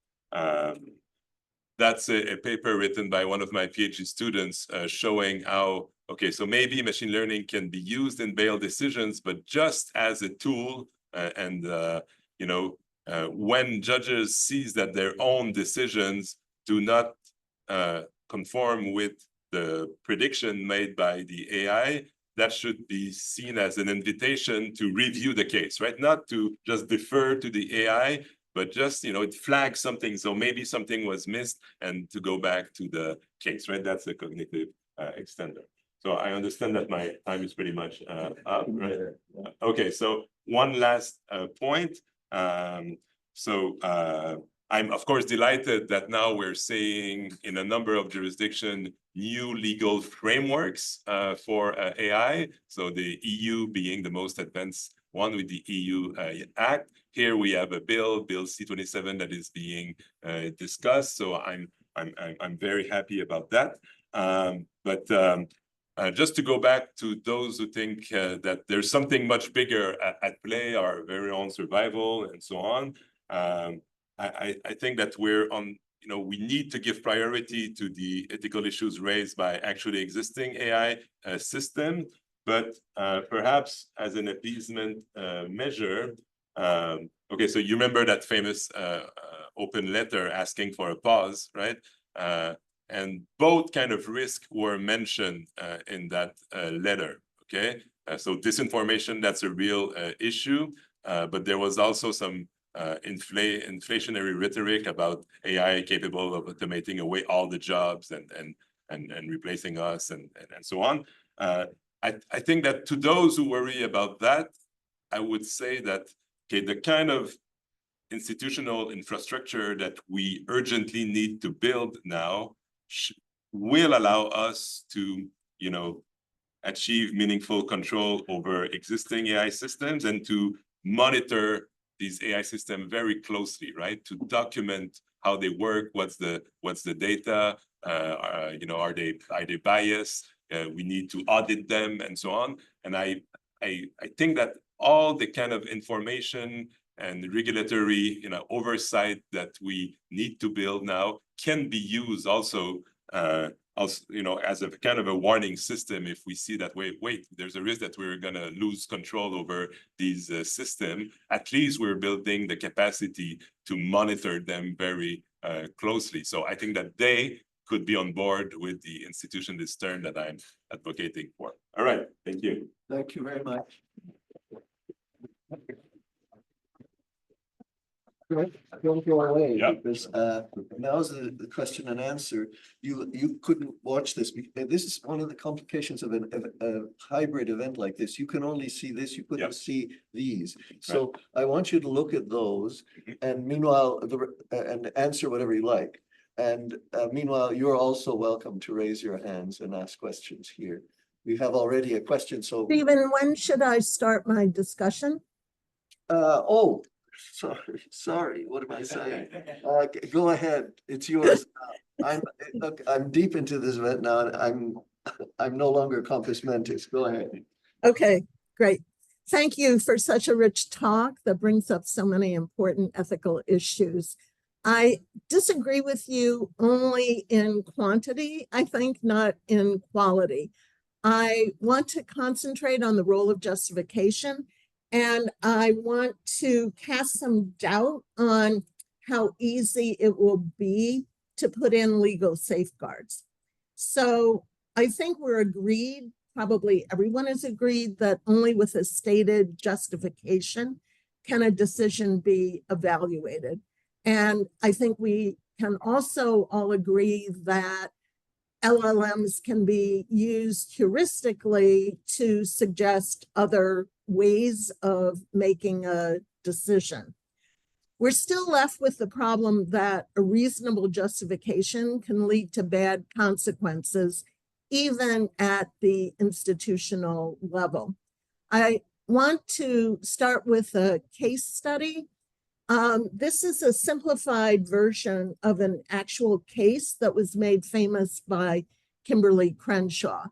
That's a paper written by one of my PhD students showing how, okay, so maybe machine learning can be used in bail decisions, but just as a tool. When judges sees that their own decisions do not conform with the prediction made by the AI, that should be seen as an invitation to review the case, right? Not to just defer to the AI, but just, it flags something. So maybe something was missed and to go back to the case, right? That's a cognitive extender. So I understand that my time is pretty much up, right? Okay, so one last point. I'm of course delighted that now we're seeing in a number of jurisdictions new legal frameworks for AI. So the EU being the most advanced one with the EU Act. Here we have a bill C-27, that is being discussed. So I'm very happy about that. Just to go back to those who think that there's something much bigger at play, our very own survival and so on. I think that we're on we need to give priority to the ethical issues raised by actually existing AI system, but perhaps as an appeasement measure. Okay, so you remember that famous open letter asking for a pause, right? And both kind of risks were mentioned in that letter, okay? So disinformation, that's a real issue, but there was also some inflationary rhetoric about AI capable of automating away all the jobs and replacing us and so on. I think that to those who worry about that, I would say that, okay, the kind of institutional infrastructure that we urgently need to build now will allow us to, achieve meaningful control over existing AI systems and to monitor these AI systems very closely, right? To document how they work, what's the data, are they biased? We need to audit them and so on. And I think that all the kind of information and regulatory, oversight that we need to build now can be used also, as a kind of a warning system. If we see that, wait, there's a risk that we're gonna lose control over these systems, at least we're building the capacity to monitor them very closely. So I think that they could be on board with the institutionalist term that I'm advocating for. All right, thank you. Thank you very much. Don't go away, because now's the question and answer. You couldn't watch this. This is one of the complications of a hybrid event like this. You can only see this, you couldn't see these. So I want you to look at those, and meanwhile, and answer whatever you like. And meanwhile, you're also welcome to raise your hands and ask questions here. We have already a question, so. Stephen, when should I start my discussion? Oh. Sorry, what am I saying? Go ahead, it's yours. I'm deep into this event now, and I'm no longer compos mentis. Go ahead. Okay, great. Thank you for such a rich talk that brings up so many important ethical issues. I disagree with you only in quantity, I think, not in quality. I want to concentrate on the role of justification, and I want to cast some doubt on how easy it will be to put in legal safeguards. So I think we're agreed, probably everyone is agreed, that only with a stated justification can a decision be evaluated. And I think we can also all agree that LLMs can be used heuristically to suggest other ways of making a decision. We're still left with the problem that a reasonable justification can lead to bad consequences, even at the institutional level. I want to start with a case study. This is a simplified version of an actual case that was made famous by Kimberly Crenshaw.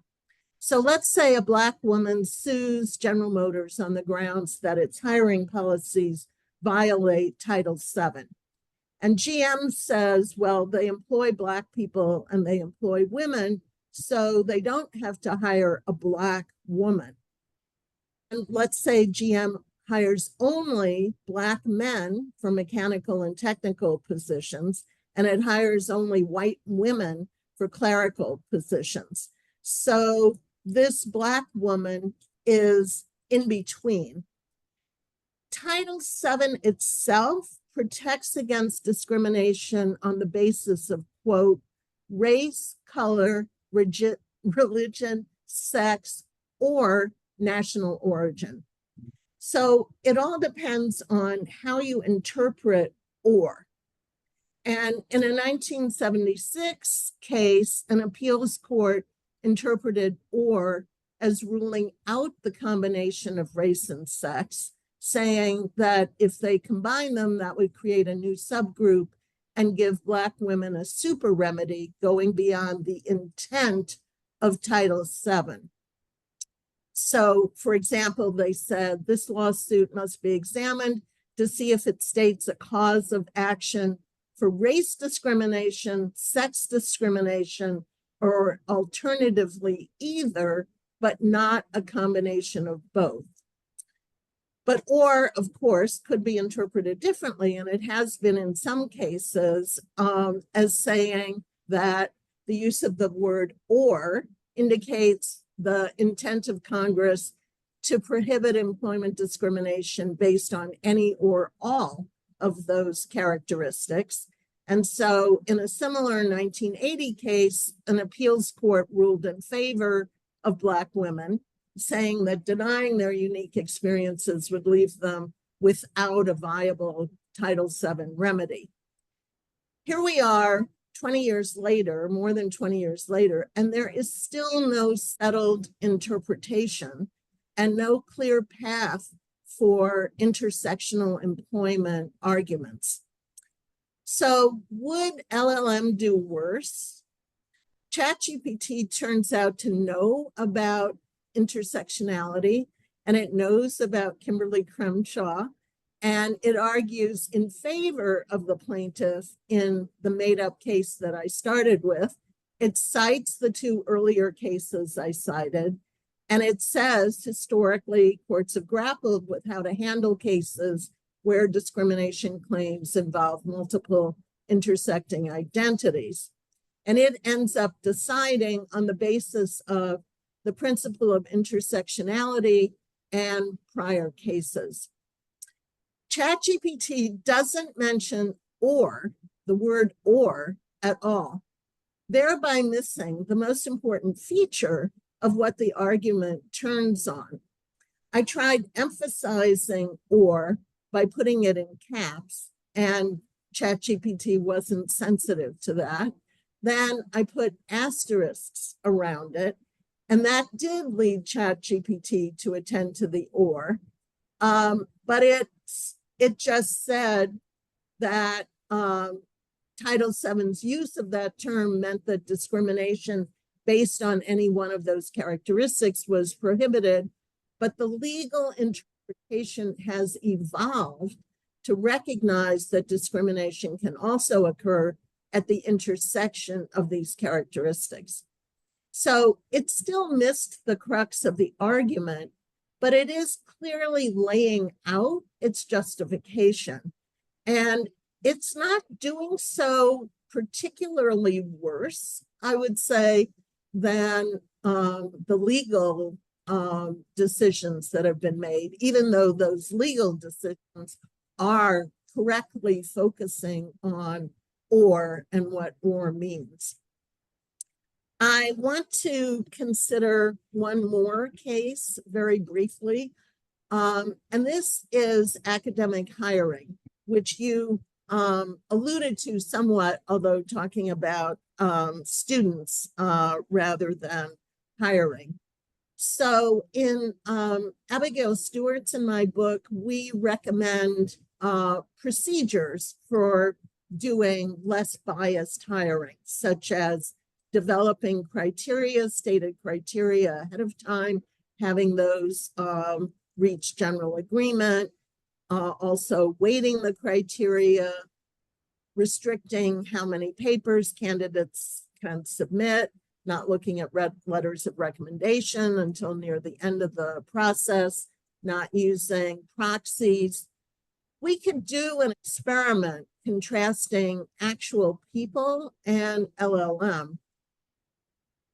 So let's say a Black woman sues General Motors on the grounds that its hiring policies violate Title VII. And GM says, well, they employ Black people and they employ women, so they don't have to hire a Black woman. And let's say GM hires only Black men for mechanical and technical positions, and it hires only white women for clerical positions. So this Black woman is in between. Title VII itself protects against discrimination on the basis of, quote, race, color, religion, sex, or national origin. So it all depends on how you interpret or. And in a 1976 case, an appeals court interpreted or as ruling out the combination of race and sex, saying that if they combine them, that would create a new subgroup and give Black women a super remedy going beyond the intent of Title VII. So, for example, they said this lawsuit must be examined to see if it states a cause of action for race discrimination, sex discrimination, or alternatively either, but not a combination of both. But or, of course, could be interpreted differently, and it has been in some cases as saying that the use of the word or indicates the intent of Congress to prohibit employment discrimination based on any or all of those characteristics. And so in a similar 1980 case, an appeals court ruled in favor of Black women, saying that denying their unique experiences would leave them without a viable Title VII remedy. Here we are 20 years later, more than 20 years later, and there is still no settled interpretation and no clear path for intersectional employment arguments. So would LLM do worse? ChatGPT turns out to know about intersectionality, and it knows about Kimberly Crenshaw, and it argues in favor of the plaintiff in the made-up case that I started with. It cites the two earlier cases I cited, and it says historically courts have grappled with how to handle cases where discrimination claims involve multiple intersecting identities. And it ends up deciding on the basis of the principle of intersectionality and prior cases. ChatGPT doesn't mention or, the word or, at all, thereby missing the most important feature of what the argument turns on. I tried emphasizing or by putting it in caps, and ChatGPT wasn't sensitive to that. Then I put asterisks around it, and that did lead ChatGPT to attend to the or, but it just said that Title VII's use of that term meant that discrimination based on any one of those characteristics was prohibited, but the legal interpretation has evolved to recognize that discrimination can also occur at the intersection of these characteristics. So it still missed the crux of the argument, but it is clearly laying out its justification. And it's not doing so particularly worse, I would say, than the legal decisions that have been made, even though those legal decisions are correctly focusing on or and what or means. I want to consider one more case very briefly, and this is academic hiring, which you alluded to somewhat, although talking about students rather than hiring. So in Abigail Stewart's and my book, we recommend procedures for doing less biased hiring, such as developing criteria, stated criteria ahead of time, having those reach general agreement, also weighting the criteria, restricting how many papers candidates can submit, not looking at letters of recommendation until near the end of the process, not using proxies. We could do an experiment contrasting actual people and LLM.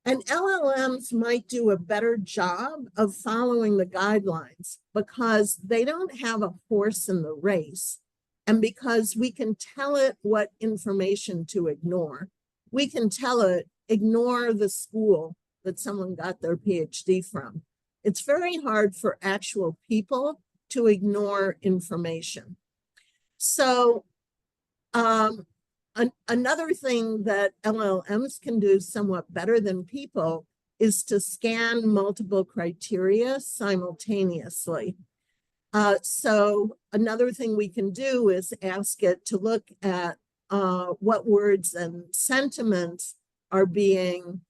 And LLMs might do a better job of following the guidelines because they don't have a horse in the race. And because we can tell it what information to ignore. We can tell it, ignore the school that someone got their PhD from. It's very hard for actual people to ignore information. So another thing that LLMs can do somewhat better than people is to scan multiple criteria simultaneously. So another thing we can do is ask it to look at what words and sentiments are being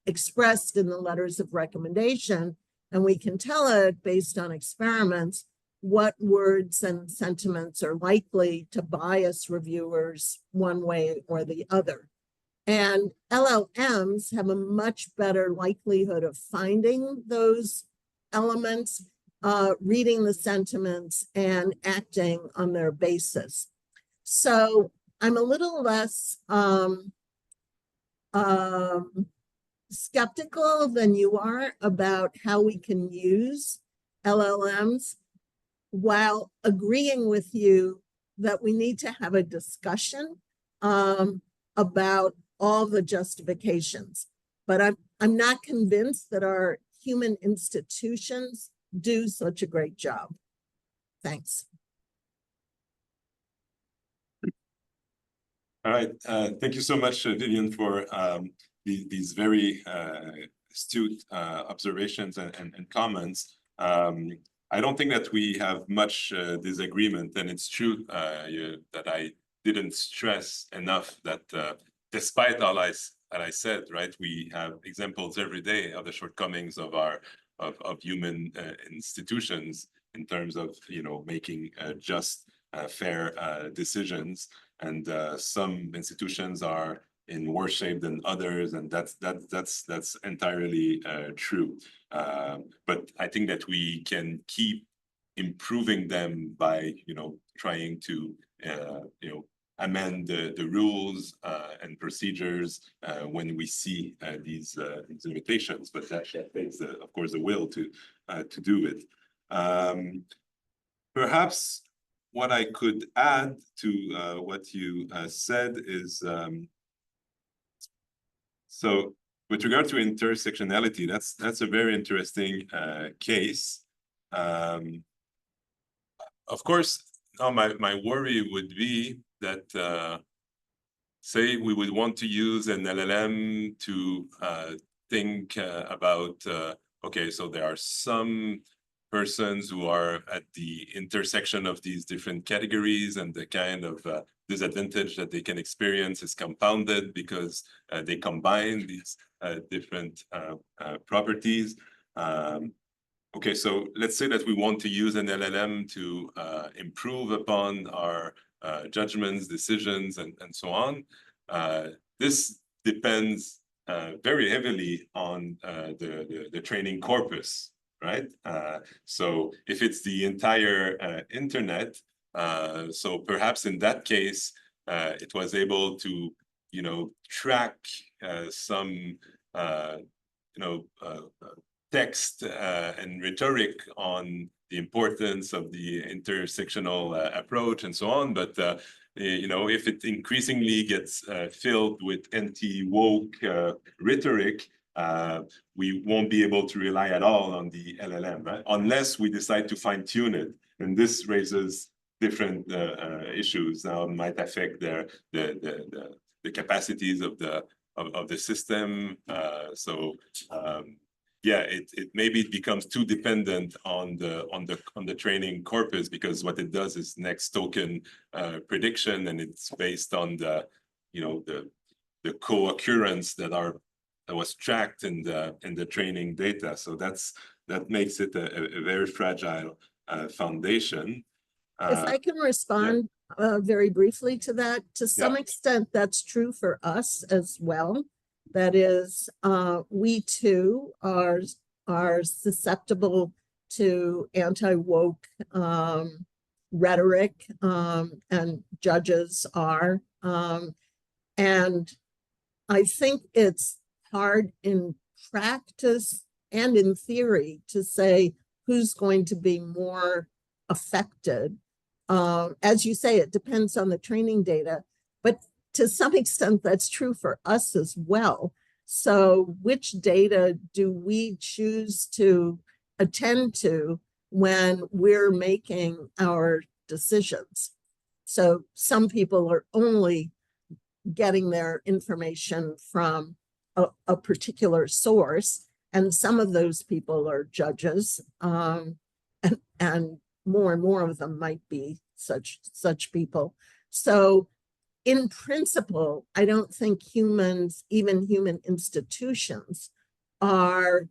expressed in the letters of recommendation. And we can tell it based on experiments what words and sentiments are likely to bias reviewers one way or the other. And LLMs have a much better likelihood of finding those elements, reading the sentiments, and acting on their basis. So I'm a little less skeptical than you are about how we can use LLMs, while agreeing with you that we need to have a discussion about all the justifications. But I'm not convinced that our human institutions do such a great job. Thanks. All right. Thank you so much, Vivian, for these very astute observations and comments. I don't think that we have much disagreement, and it's true that I didn't stress enough that despite all I said, right, we have examples every day of the shortcomings of our human institutions in terms of making just fair decisions, and some institutions are in worse shape than others, and that's entirely true. But I think that we can keep improving them by trying to amend the rules and procedures when we see these limitations. But that takes, of course, the will to do it. Perhaps what I could add to what you said is, so with regard to intersectionality, that's a very interesting case. Of course, now my worry would be that say we would want to use an LLM to think about, okay, so there are some persons who are at the intersection of these different categories, and the kind of disadvantage that they can experience is compounded because they combine these different properties. Okay, so let's say that we want to use an LLM to improve upon our judgments, decisions, and so on. This depends very heavily on the training corpus, right? So if it's the entire internet, so perhaps in that case, it was able to, track some, text and rhetoric on the importance of the intersectional approach and so on. But, if it increasingly gets filled with anti-woke rhetoric, we won't be able to rely at all on the LLM, right? Unless we decide to fine tune it. And this raises different issues. Now it might affect the capacities of the system. Yeah, it maybe it becomes too dependent on the training corpus, because what it does is next token prediction, and it's based on the co-occurrence that was tracked in the training data. So that makes it a very fragile foundation. If I can respond very briefly to that, to some extent, that's true for us as well. That is, we too are susceptible to anti-woke rhetoric, and judges are. And I think it's hard in practice and in theory to say who's going to be more affected. As you say, it depends on the training data, but to some extent, that's true for us as well. So which data do we choose to attend to when we're making our decisions? So some people are only getting their information from a particular source, and some of those people are judges, and more of them might be such people. So in principle, I don't think humans, even human institutions, are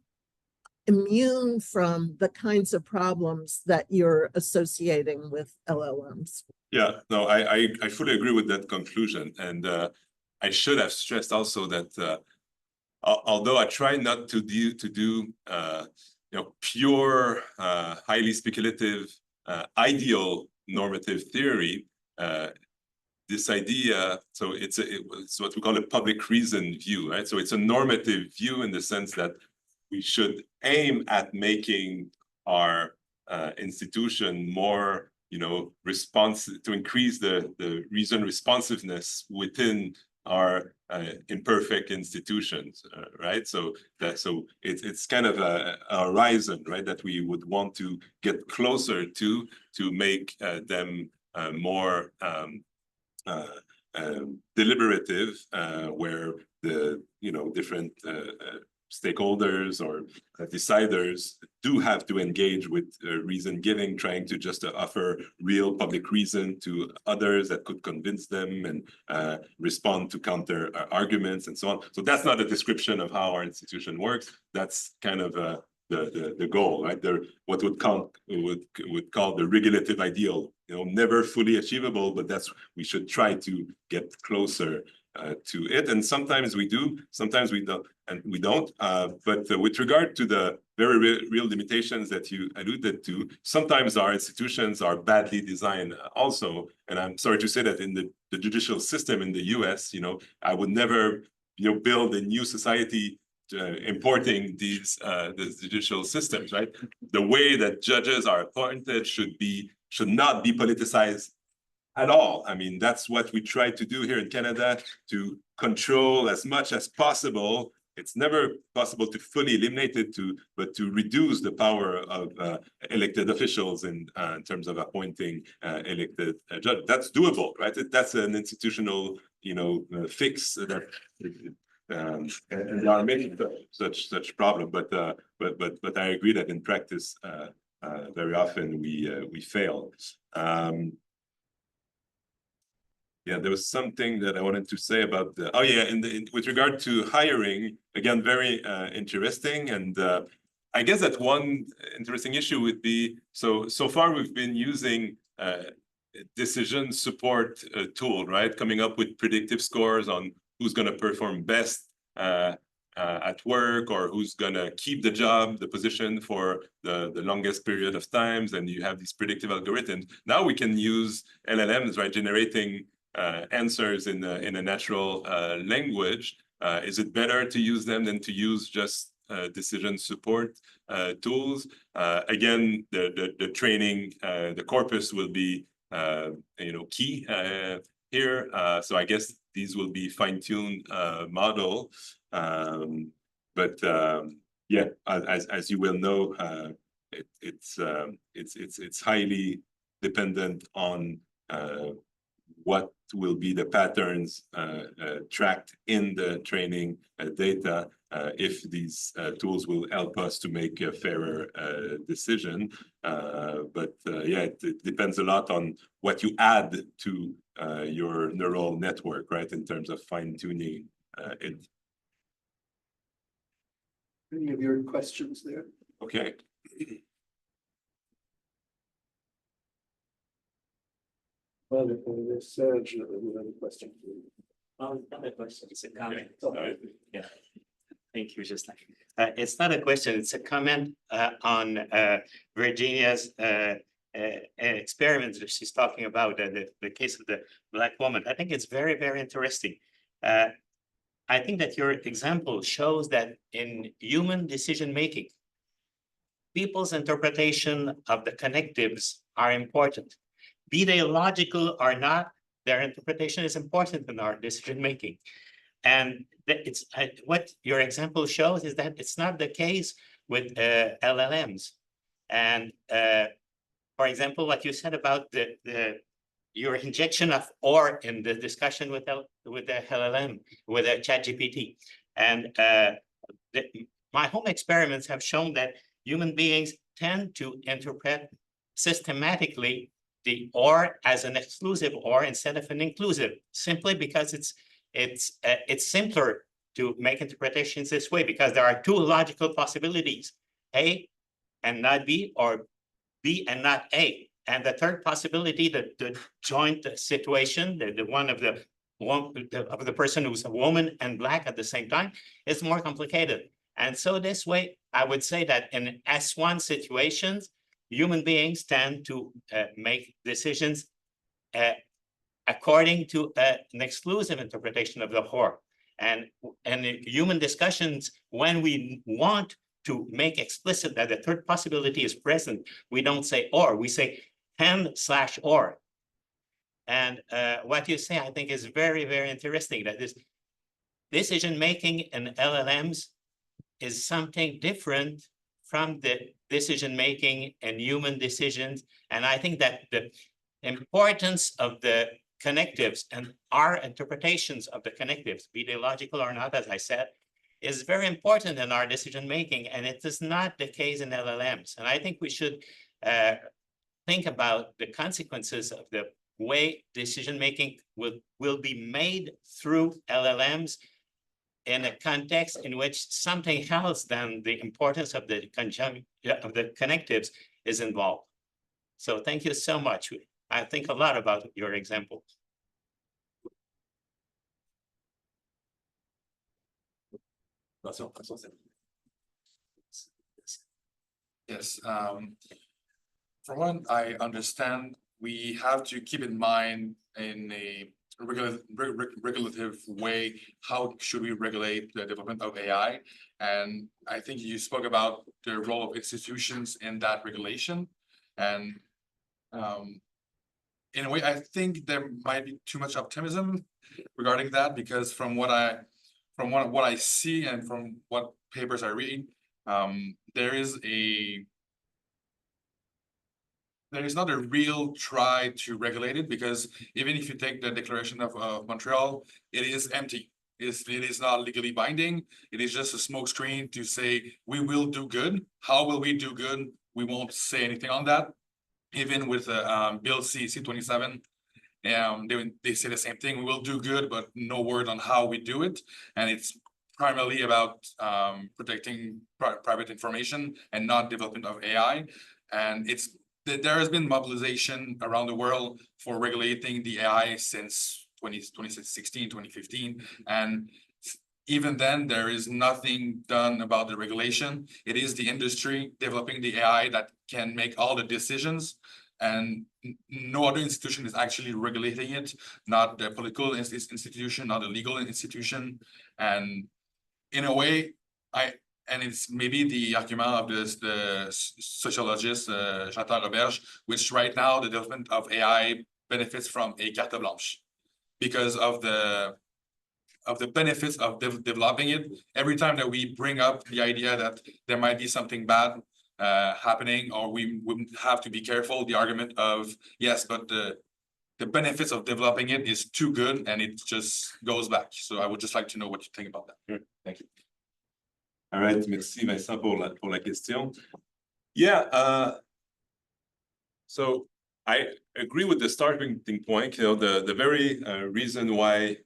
immune from the kinds of problems that you're associating with LLMs. Yeah, no, I fully agree with that conclusion. And I should have stressed also that although I try not to do pure, highly speculative, ideal normative theory, this idea, so it's what we call a public reason view, right? So it's a normative view in the sense that we should aim at making our institution more, responsive, to increase the reason responsiveness within our imperfect institutions, right? So it's kind of a horizon, right, that we would want to get closer to make them more deliberative, where the different stakeholders or deciders do have to engage with reason giving, trying to just offer real public reason to others that could convince them and respond to counter arguments and so on. So that's not a description of how our institution works. That's kind of the goal, right? What would call the regulative ideal, never fully achievable, but we should try to get closer to it. And sometimes we do, sometimes we don't, but with regard to the very real limitations that you alluded to, sometimes our institutions are badly designed also. And I'm sorry to say that in the judicial system in the US, I would never build a new society importing these judicial systems, right? The way that judges are appointed should not be politicized at all. I mean, that's what we try to do here in Canada, to control as much as possible. It's never possible to fully eliminate it, but to reduce the power of elected officials in terms of appointing elected judges. That's doable, right? That's an institutional, fix that. And there are many such problem, but I agree that in practice, very often we fail. Yeah, there was something that I wanted to say about with regard to hiring, again, very interesting. And I guess that one interesting issue would be, so far we've been using decision support tool, right? Coming up with predictive scores on who's going to perform best at work, or who's going to keep the job, the position for the longest period of times. And you have these predictive algorithms. Now we can use LLMs, right? Generating answers in a natural language. Is it better to use them than to use just decision support tools? Again, the training, the corpus will be key here. So I guess these will be fine-tuned model. But yeah, as you will know, it's highly dependent on what will be the patterns tracked in the training data, if these tools will help us to make a fairer decision. But yeah, it depends a lot on what you add to your neural network, right, in terms of fine-tuning it. Any of your questions there? Okay. Wonderful. There's Serge, another question. Not a question, it's a comment. Sorry. Yeah. Thank you, Jocelyn. It's not a question, it's a comment on Virginia's experiments that she's talking about, the case of the Black woman. I think it's very, very interesting. I think that your example shows that in human decision-making, people's interpretation of the connectives are important. Be they logical or not, their interpretation is important in our decision-making. And it's what your example shows is that it's not the case with LLMs. And for example, what you said about your injection of or in the discussion with the LLM, with the ChatGPT. And my home experiments have shown that human beings tend to interpret systematically the or as an exclusive or instead of an inclusive, simply because it's simpler to make interpretations this way, because there are two logical possibilities. A and not B, or B and not A. And the third possibility, the joint situation, the one of the person who's a woman and Black at the same time, is more complicated. And so this way, I would say that in S1 situations, human beings tend to make decisions according to an exclusive interpretation of the or. And in human discussions, when we want to make explicit that the third possibility is present, we don't say or, we say and/or. And what you say, I think, is very, very interesting, that this decision-making in LLMs is something different from the decision-making in human decisions. And I think that the importance of the connectives and our interpretations of the connectives, be they logical or not, as I said, is very important in our decision-making, and it is not the case in LLMs. And I think we should think about the consequences of the way decision-making will be made through LLMs in a context in which something else than the importance of the connectives is involved. So thank you so much. I think a lot about your example. Yes, from what I understand, we have to keep in mind in a regulative way, how should we regulate the development of AI? And I think you spoke about the role of institutions in that regulation. And in a way, I think there might be too much optimism regarding that, because from what I see and from what papers I read, there is not a real try to regulate it, because even if you take the Declaration of Montreal, it is empty. It is not legally binding. It is just a smokescreen to say, we will do good. How will we do good? We won't say anything on that. Even with Bill C-27, they say the same thing. We will do good, but no word on how we do it. And it's primarily about protecting private information and not development of AI. And there has been mobilization around the world for regulating the AI since 2016, 2015. And even then, there is nothing done about the regulation. It is the industry developing the AI that can make all the decisions, and no other institution is actually regulating it, not the political institution, not the legal institution. And in a way, and it's maybe the argument of the sociologist Chantal Roberge, which right now the development of AI benefits from a carte blanche because of the benefits of developing it. Every time that we bring up the idea that there might be something bad happening, or we wouldn't have to be careful, the argument of yes, but the benefits of developing it is too good, and it just goes back. So I would just like to know what you think about that. Sure. Thank you. All right, merci Vincent pour la question. Yeah, so I agree with the starting point. You know, the very reason why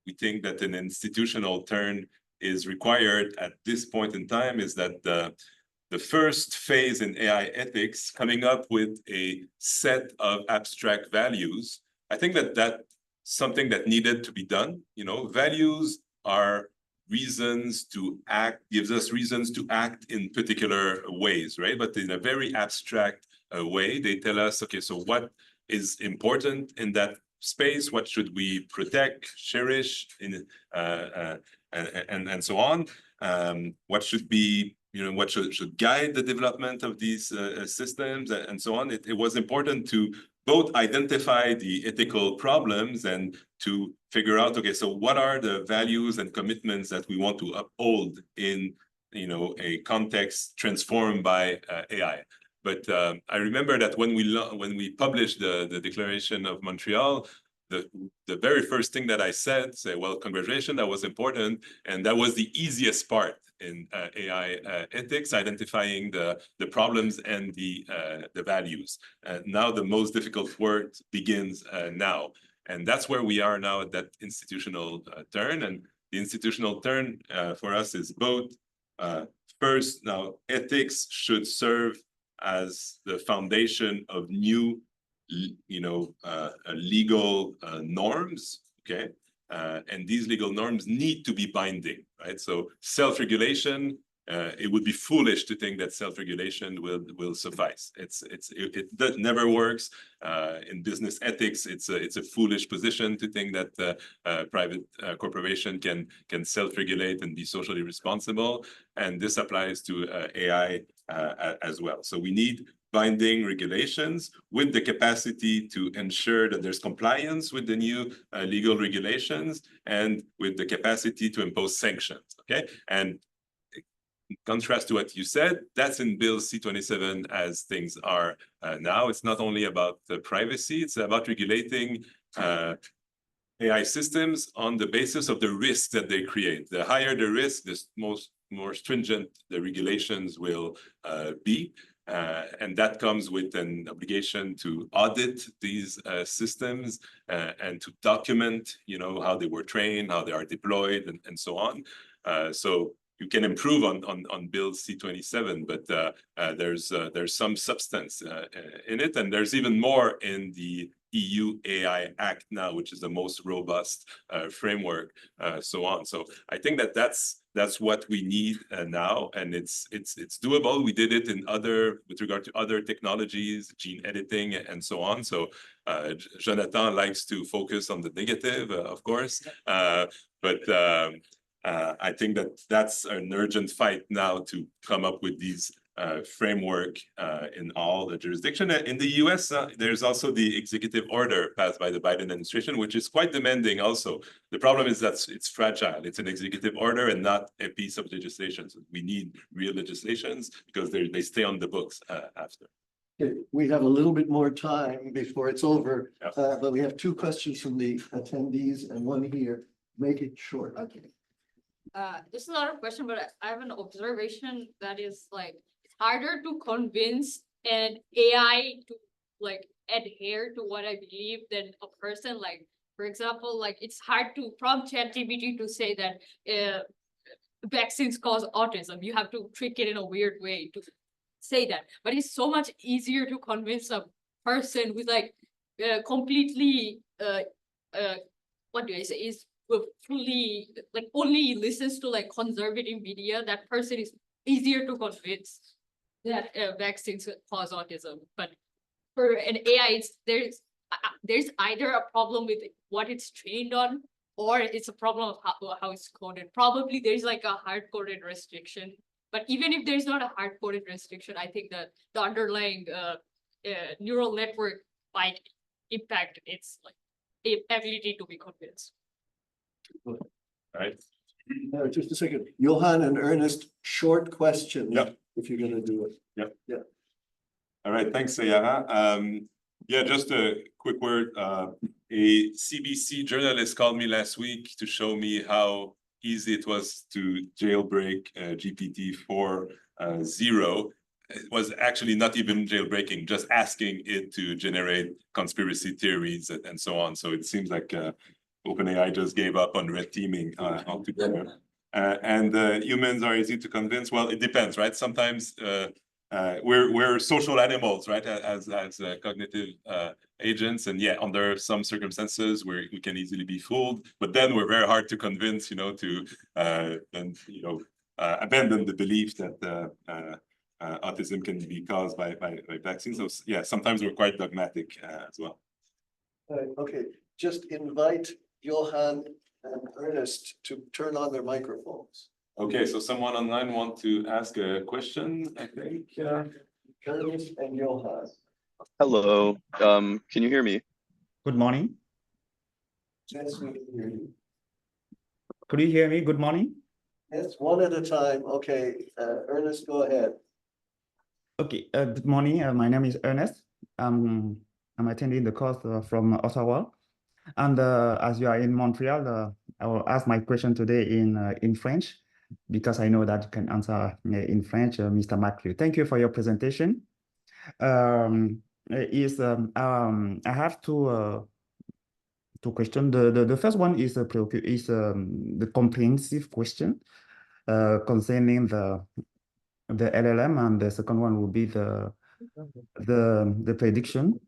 we think that an institutional turn is required at this point in time is that the first phase in AI ethics, coming up with a set of abstract values, I think that that's something that needed to be done. You know, values are reasons to act, gives us reasons to act in particular ways, right? But in a very abstract way, they tell us, okay, so what is important in that space? What should we protect, cherish, and so on? What should be, you know, what should guide the development of these systems and so on? It was important to both identify the ethical problems and to figure out, okay, so what are the values and commitments that we want to uphold in, you know, a context transformed by AI. But I remember that when we published the Declaration of Montreal, the very first thing that I said, well, congratulations, that was important, and that was the easiest part in AI ethics, identifying the problems and the values. Now the most difficult work begins now, and that's where we are now at that institutional turn. And the institutional turn for us is both first, now ethics should serve as the foundation of new, legal norms. Okay, and these legal norms need to be binding, right? So self-regulation. It would be foolish to think that self-regulation will suffice. That never works. In business ethics, it's a foolish position to think that private corporation can self-regulate and be socially responsible. And this applies to AI as well. So we need binding regulations with the capacity to ensure that there's compliance with the new legal regulations and with the capacity to impose sanctions. Okay, and in contrast to what you said, that's in Bill C-27 as things are now. It's not only about the privacy, it's about regulating AI systems on the basis of the risk that they create. The higher the risk, the more stringent the regulations will be. And that comes with an obligation to audit these systems and to document, how they were trained, how they are deployed, and so on. So you can improve on Bill C-27, but there's some substance in it, and there's even more in the EU AI Act now, which is the most robust framework, so on. So I think that's what we need now, and it's doable. We did it with regard to other technologies, gene editing, and so on. So Jonathan likes to focus on the negative, of course, but I think that's an urgent fight now to come up with these framework in all the jurisdiction. In the US, there's also the executive order passed by the Biden administration, which is quite demanding also. The problem is that it's fragile. It's an executive order and not a piece of legislation. So we need real legislations because they stay on the books after. Okay, we have a little bit more time before it's over, Yep. but we have two questions from the attendees and one here. Make it short. Okay. This is not a question, but I have an observation that is like, it's harder to convince an AI to like adhere to what I believe than a person. Like, for example, like it's hard to prompt ChatGPT to say that vaccines cause autism. You have to trick it in a weird way to say that. But it's so much easier to convince a person who's like completely what do I say, is fully like only listens to like conservative media. That person is easier to convince that vaccines cause autism. But for an AI, there's either a problem with what it's trained on, or it's a problem of how it's coded. Probably there's like a hard-coded restriction. But even if there's not a hard-coded restriction, I think that the underlying neural network might impact its like ability to be convinced. Right. Just a second. Johan and Ernest, short questions. Yep. If you're gonna do it. Yep. Yeah. All right, thanks, Sayara. Yeah, just a quick word. A CBC journalist called me last week to show me how easy it was to jailbreak GPT 4.0. It was actually not even jailbreaking, just asking it to generate conspiracy theories and so on. So it seems like OpenAI just gave up on red teaming altogether. And humans are easy to convince. Well, it depends, right? Sometimes we're social animals, right? As cognitive agents, and yeah, under some circumstances we can easily be fooled. But then we're very hard to convince, to abandon the belief that autism can be caused by vaccines. So yeah, sometimes we're quite dogmatic as well. Okay, just invite Johan and Ernest to turn on their microphones. Okay, so someone online want to ask a question, I think. Ernest and Johan. Hello, can you hear me? Good morning. Yes, we can hear you. Could you hear me? Good morning. Yes, one at a time. Okay, Ernest, go ahead. Okay, good morning. My name is Ernest. I'm attending the course from Ottawa. And as you are in Montreal, I will ask my question today in French, because I know that you can answer in French, Mr. Maclure. Thank you for your presentation. I have two questions. The first one is the comprehensive question concerning LLM, and the second one will be the prediction,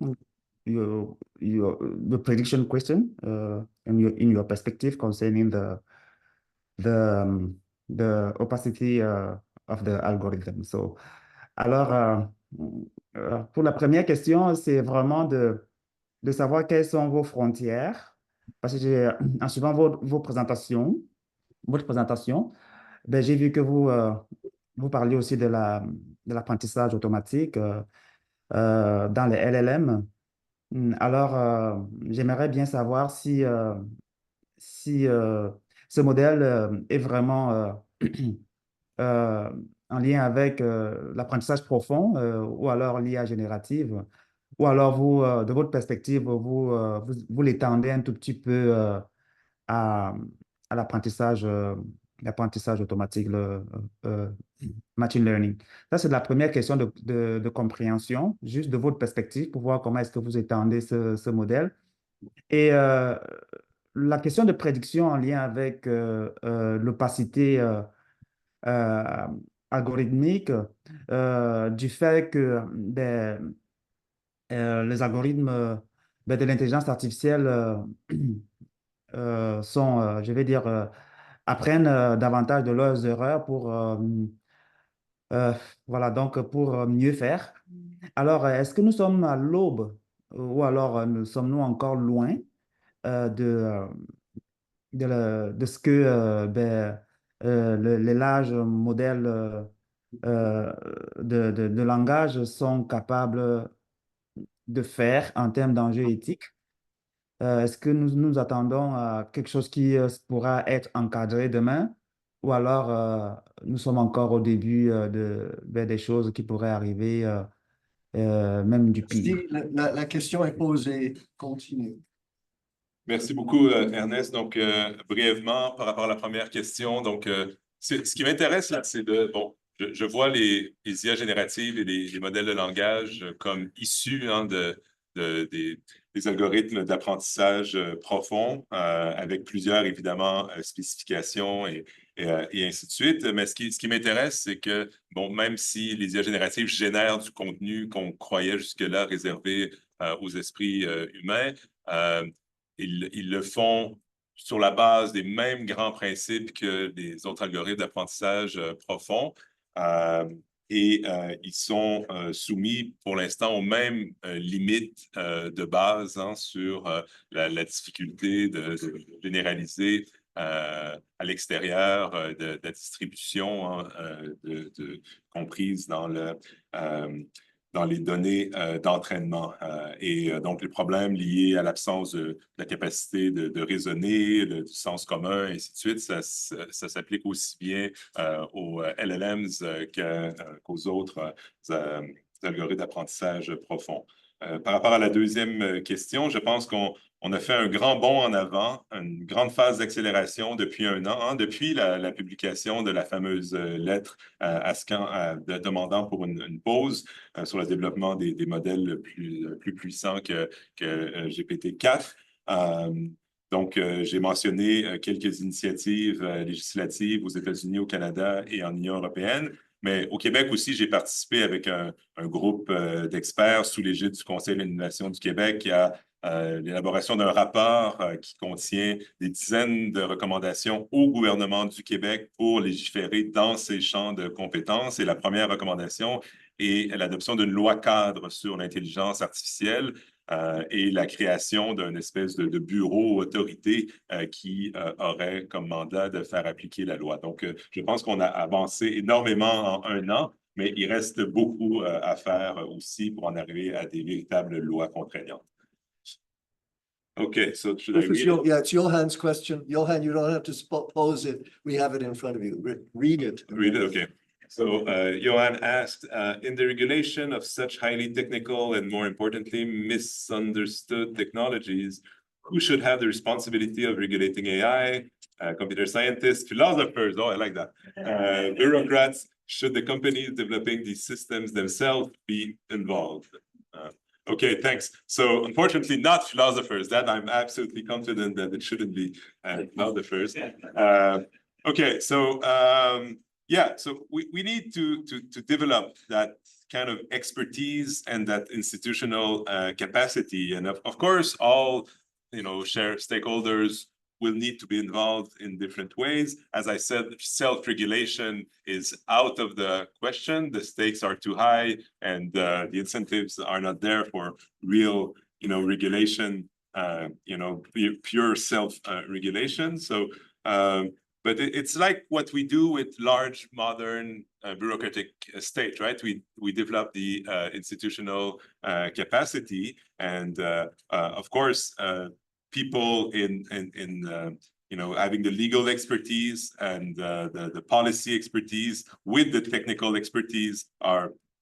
the prediction question in your perspective concerning the opacity of the algorithm. So, alors, pour la première question, c'est vraiment de savoir quelles sont vos frontières, parce que en suivant votre présentation, ben, j'ai vu que vous parliez aussi de l'apprentissage automatique dans les LLM. Alors, j'aimerais bien savoir si ce modèle est vraiment euh, en lien avec l'apprentissage profond ou alors l'IA générative, ou alors vous, de votre perspective, vous l'étendez un tout petit peu à, à l'apprentissage automatique, le machine learning. Ça, c'est la première question de compréhension, juste de votre perspective, pour voir comment est-ce que vous étendez ce modèle. Et la question de prédiction en lien avec l'opacité euh, algorithmique, du fait que les algorithmes de l'intelligence artificielle sont, je vais dire, apprennent davantage de leurs erreurs voilà, donc pour mieux faire. Alors, est-ce que nous sommes à l'aube ou alors sommes-nous encore loin de ce que les larges modèles de langage sont capables de faire en termes d'enjeux éthiques? Est-ce que nous nous attendons à quelque chose qui pourra être encadré demain, ou alors nous sommes encore au début des choses qui pourraient arriver, même du pire? Si la question est posée, continue. Merci beaucoup, Ernest. Donc, brièvement, par rapport à la première question, donc, ce qui m'intéresse là, c'est bon, je vois les IA génératives et les modèles de langage comme issus hein, des algorithmes d'apprentissage profond, avec plusieurs, évidemment, spécifications et ainsi de suite. Mais ce qui m'intéresse, c'est que, bon, même si les IA génératives génèrent du contenu qu'on croyait jusque-là réservé aux esprits humains, ils le font sur la base des mêmes grands principes que les autres algorithmes d'apprentissage profond. Ils sont soumis pour l'instant aux mêmes limites de base hein, sur la difficulté de généraliser à l'extérieur de la distribution hein, comprise dans les données d'entraînement. Donc, les problèmes liés à l'absence de la capacité de raisonner, du sens commun, et ainsi de suite, ça s'applique aussi bien aux LLMs qu'aux autres algorithmes d'apprentissage profond. Par rapport à la deuxième question, je pense qu'on a fait un grand bond en avant, une grande phase d'accélération depuis un an, hein, depuis la publication de la fameuse lettre à Scan demandant pour une pause sur le développement des modèles plus puissants que GPT-4. Donc, j'ai mentionné quelques initiatives législatives aux États-Unis, au Canada et en Union européenne. Mais au Québec aussi, j'ai participé avec un groupe d'experts sous l'égide du Conseil de l'innovation du Québec qui a l'élaboration d'un rapport qui contient des dizaines de recommandations au gouvernement du Québec pour légiférer dans ces champs de compétences. Et la première recommandation est l'adoption d'une loi cadre sur l'intelligence artificielle et la création d'une espèce de bureau autorité qui aurait comme mandat de faire appliquer la loi. Donc, je pense qu'on a avancé énormément en un an, mais il reste beaucoup à faire aussi pour en arriver à des véritables lois contraignantes. Okay, so should I read it? Yeah, it's Johan's question. Johan, you don't have to pose it. We have it in front of you. Read it. Read it, okay. So Johan asked, in the regulation of such highly technical and more importantly, misunderstood technologies, who should have the responsibility of regulating AI? Computer scientists, philosophers, oh, I like that. Bureaucrats, should the companies developing these systems themselves be involved? Okay, thanks. So unfortunately, not philosophers. That I'm absolutely confident that it shouldn't be philosophers. Okay, so Yeah, so we need to develop that kind of expertise and that institutional capacity. And of course, all stakeholders will need to be involved in different ways. As I said, self-regulation is out of the question. The stakes are too high, and the incentives are not there for real, regulation. Pure self-regulation. So, but it's like what we do with large modern bureaucratic state, right? We develop the institutional capacity, and of course, people in having the legal expertise and the policy expertise with the technical expertise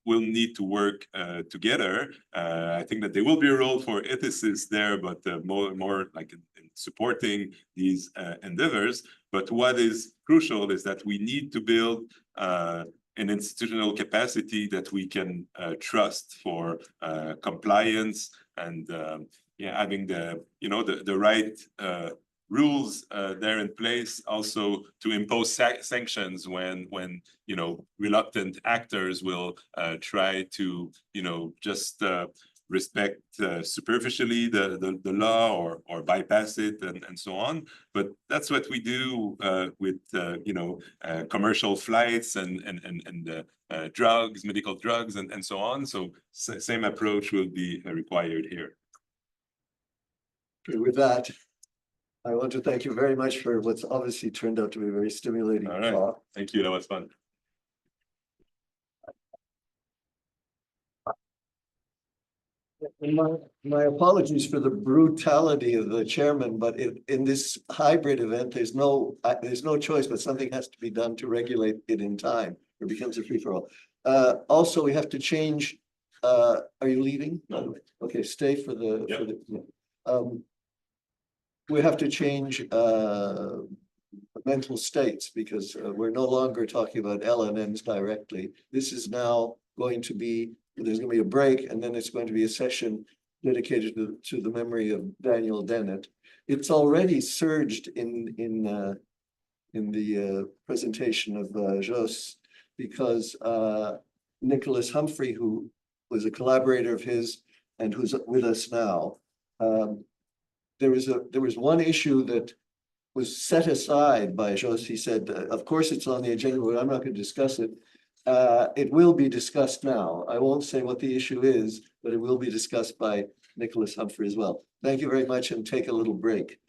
will need to work together. I think that there will be a role for ethicists there, but more like in supporting these endeavors. But what is crucial is that we need to build an institutional capacity that we can trust for compliance and having the right rules there in place, also to impose sanctions when reluctant actors will try to just respect superficially the law or bypass it and so on. But that's what we do with commercial flights and drugs, medical drugs, and so on. So same approach will be required here. Okay, with that, I want to thank you very much for what's obviously turned out to be a very stimulating All right. talk. Thank you. That was fun. My apologies for the brutality of the chairman, but in this hybrid event, there's no choice, but something has to be done to regulate it in time. It becomes a free-for-all. Also, we have to change. Are you leaving? No. Okay, stay for the. Yeah. We have to change mental states because we're no longer talking about LLMs directly. This is now going to be, there's going to be a break, and then it's going to be a session dedicated to the memory of Daniel Dennett. It's already surged in the presentation of Jos, because Nicholas Humphrey, who was a collaborator of his and who's with us now, there was one issue that was set aside by Jos. He said, of course it's on the agenda, but I'm not going to discuss it. It will be discussed now. I won't say what the issue is, but it will be discussed by Nicholas Humphrey as well. Thank you very much, and take a little break.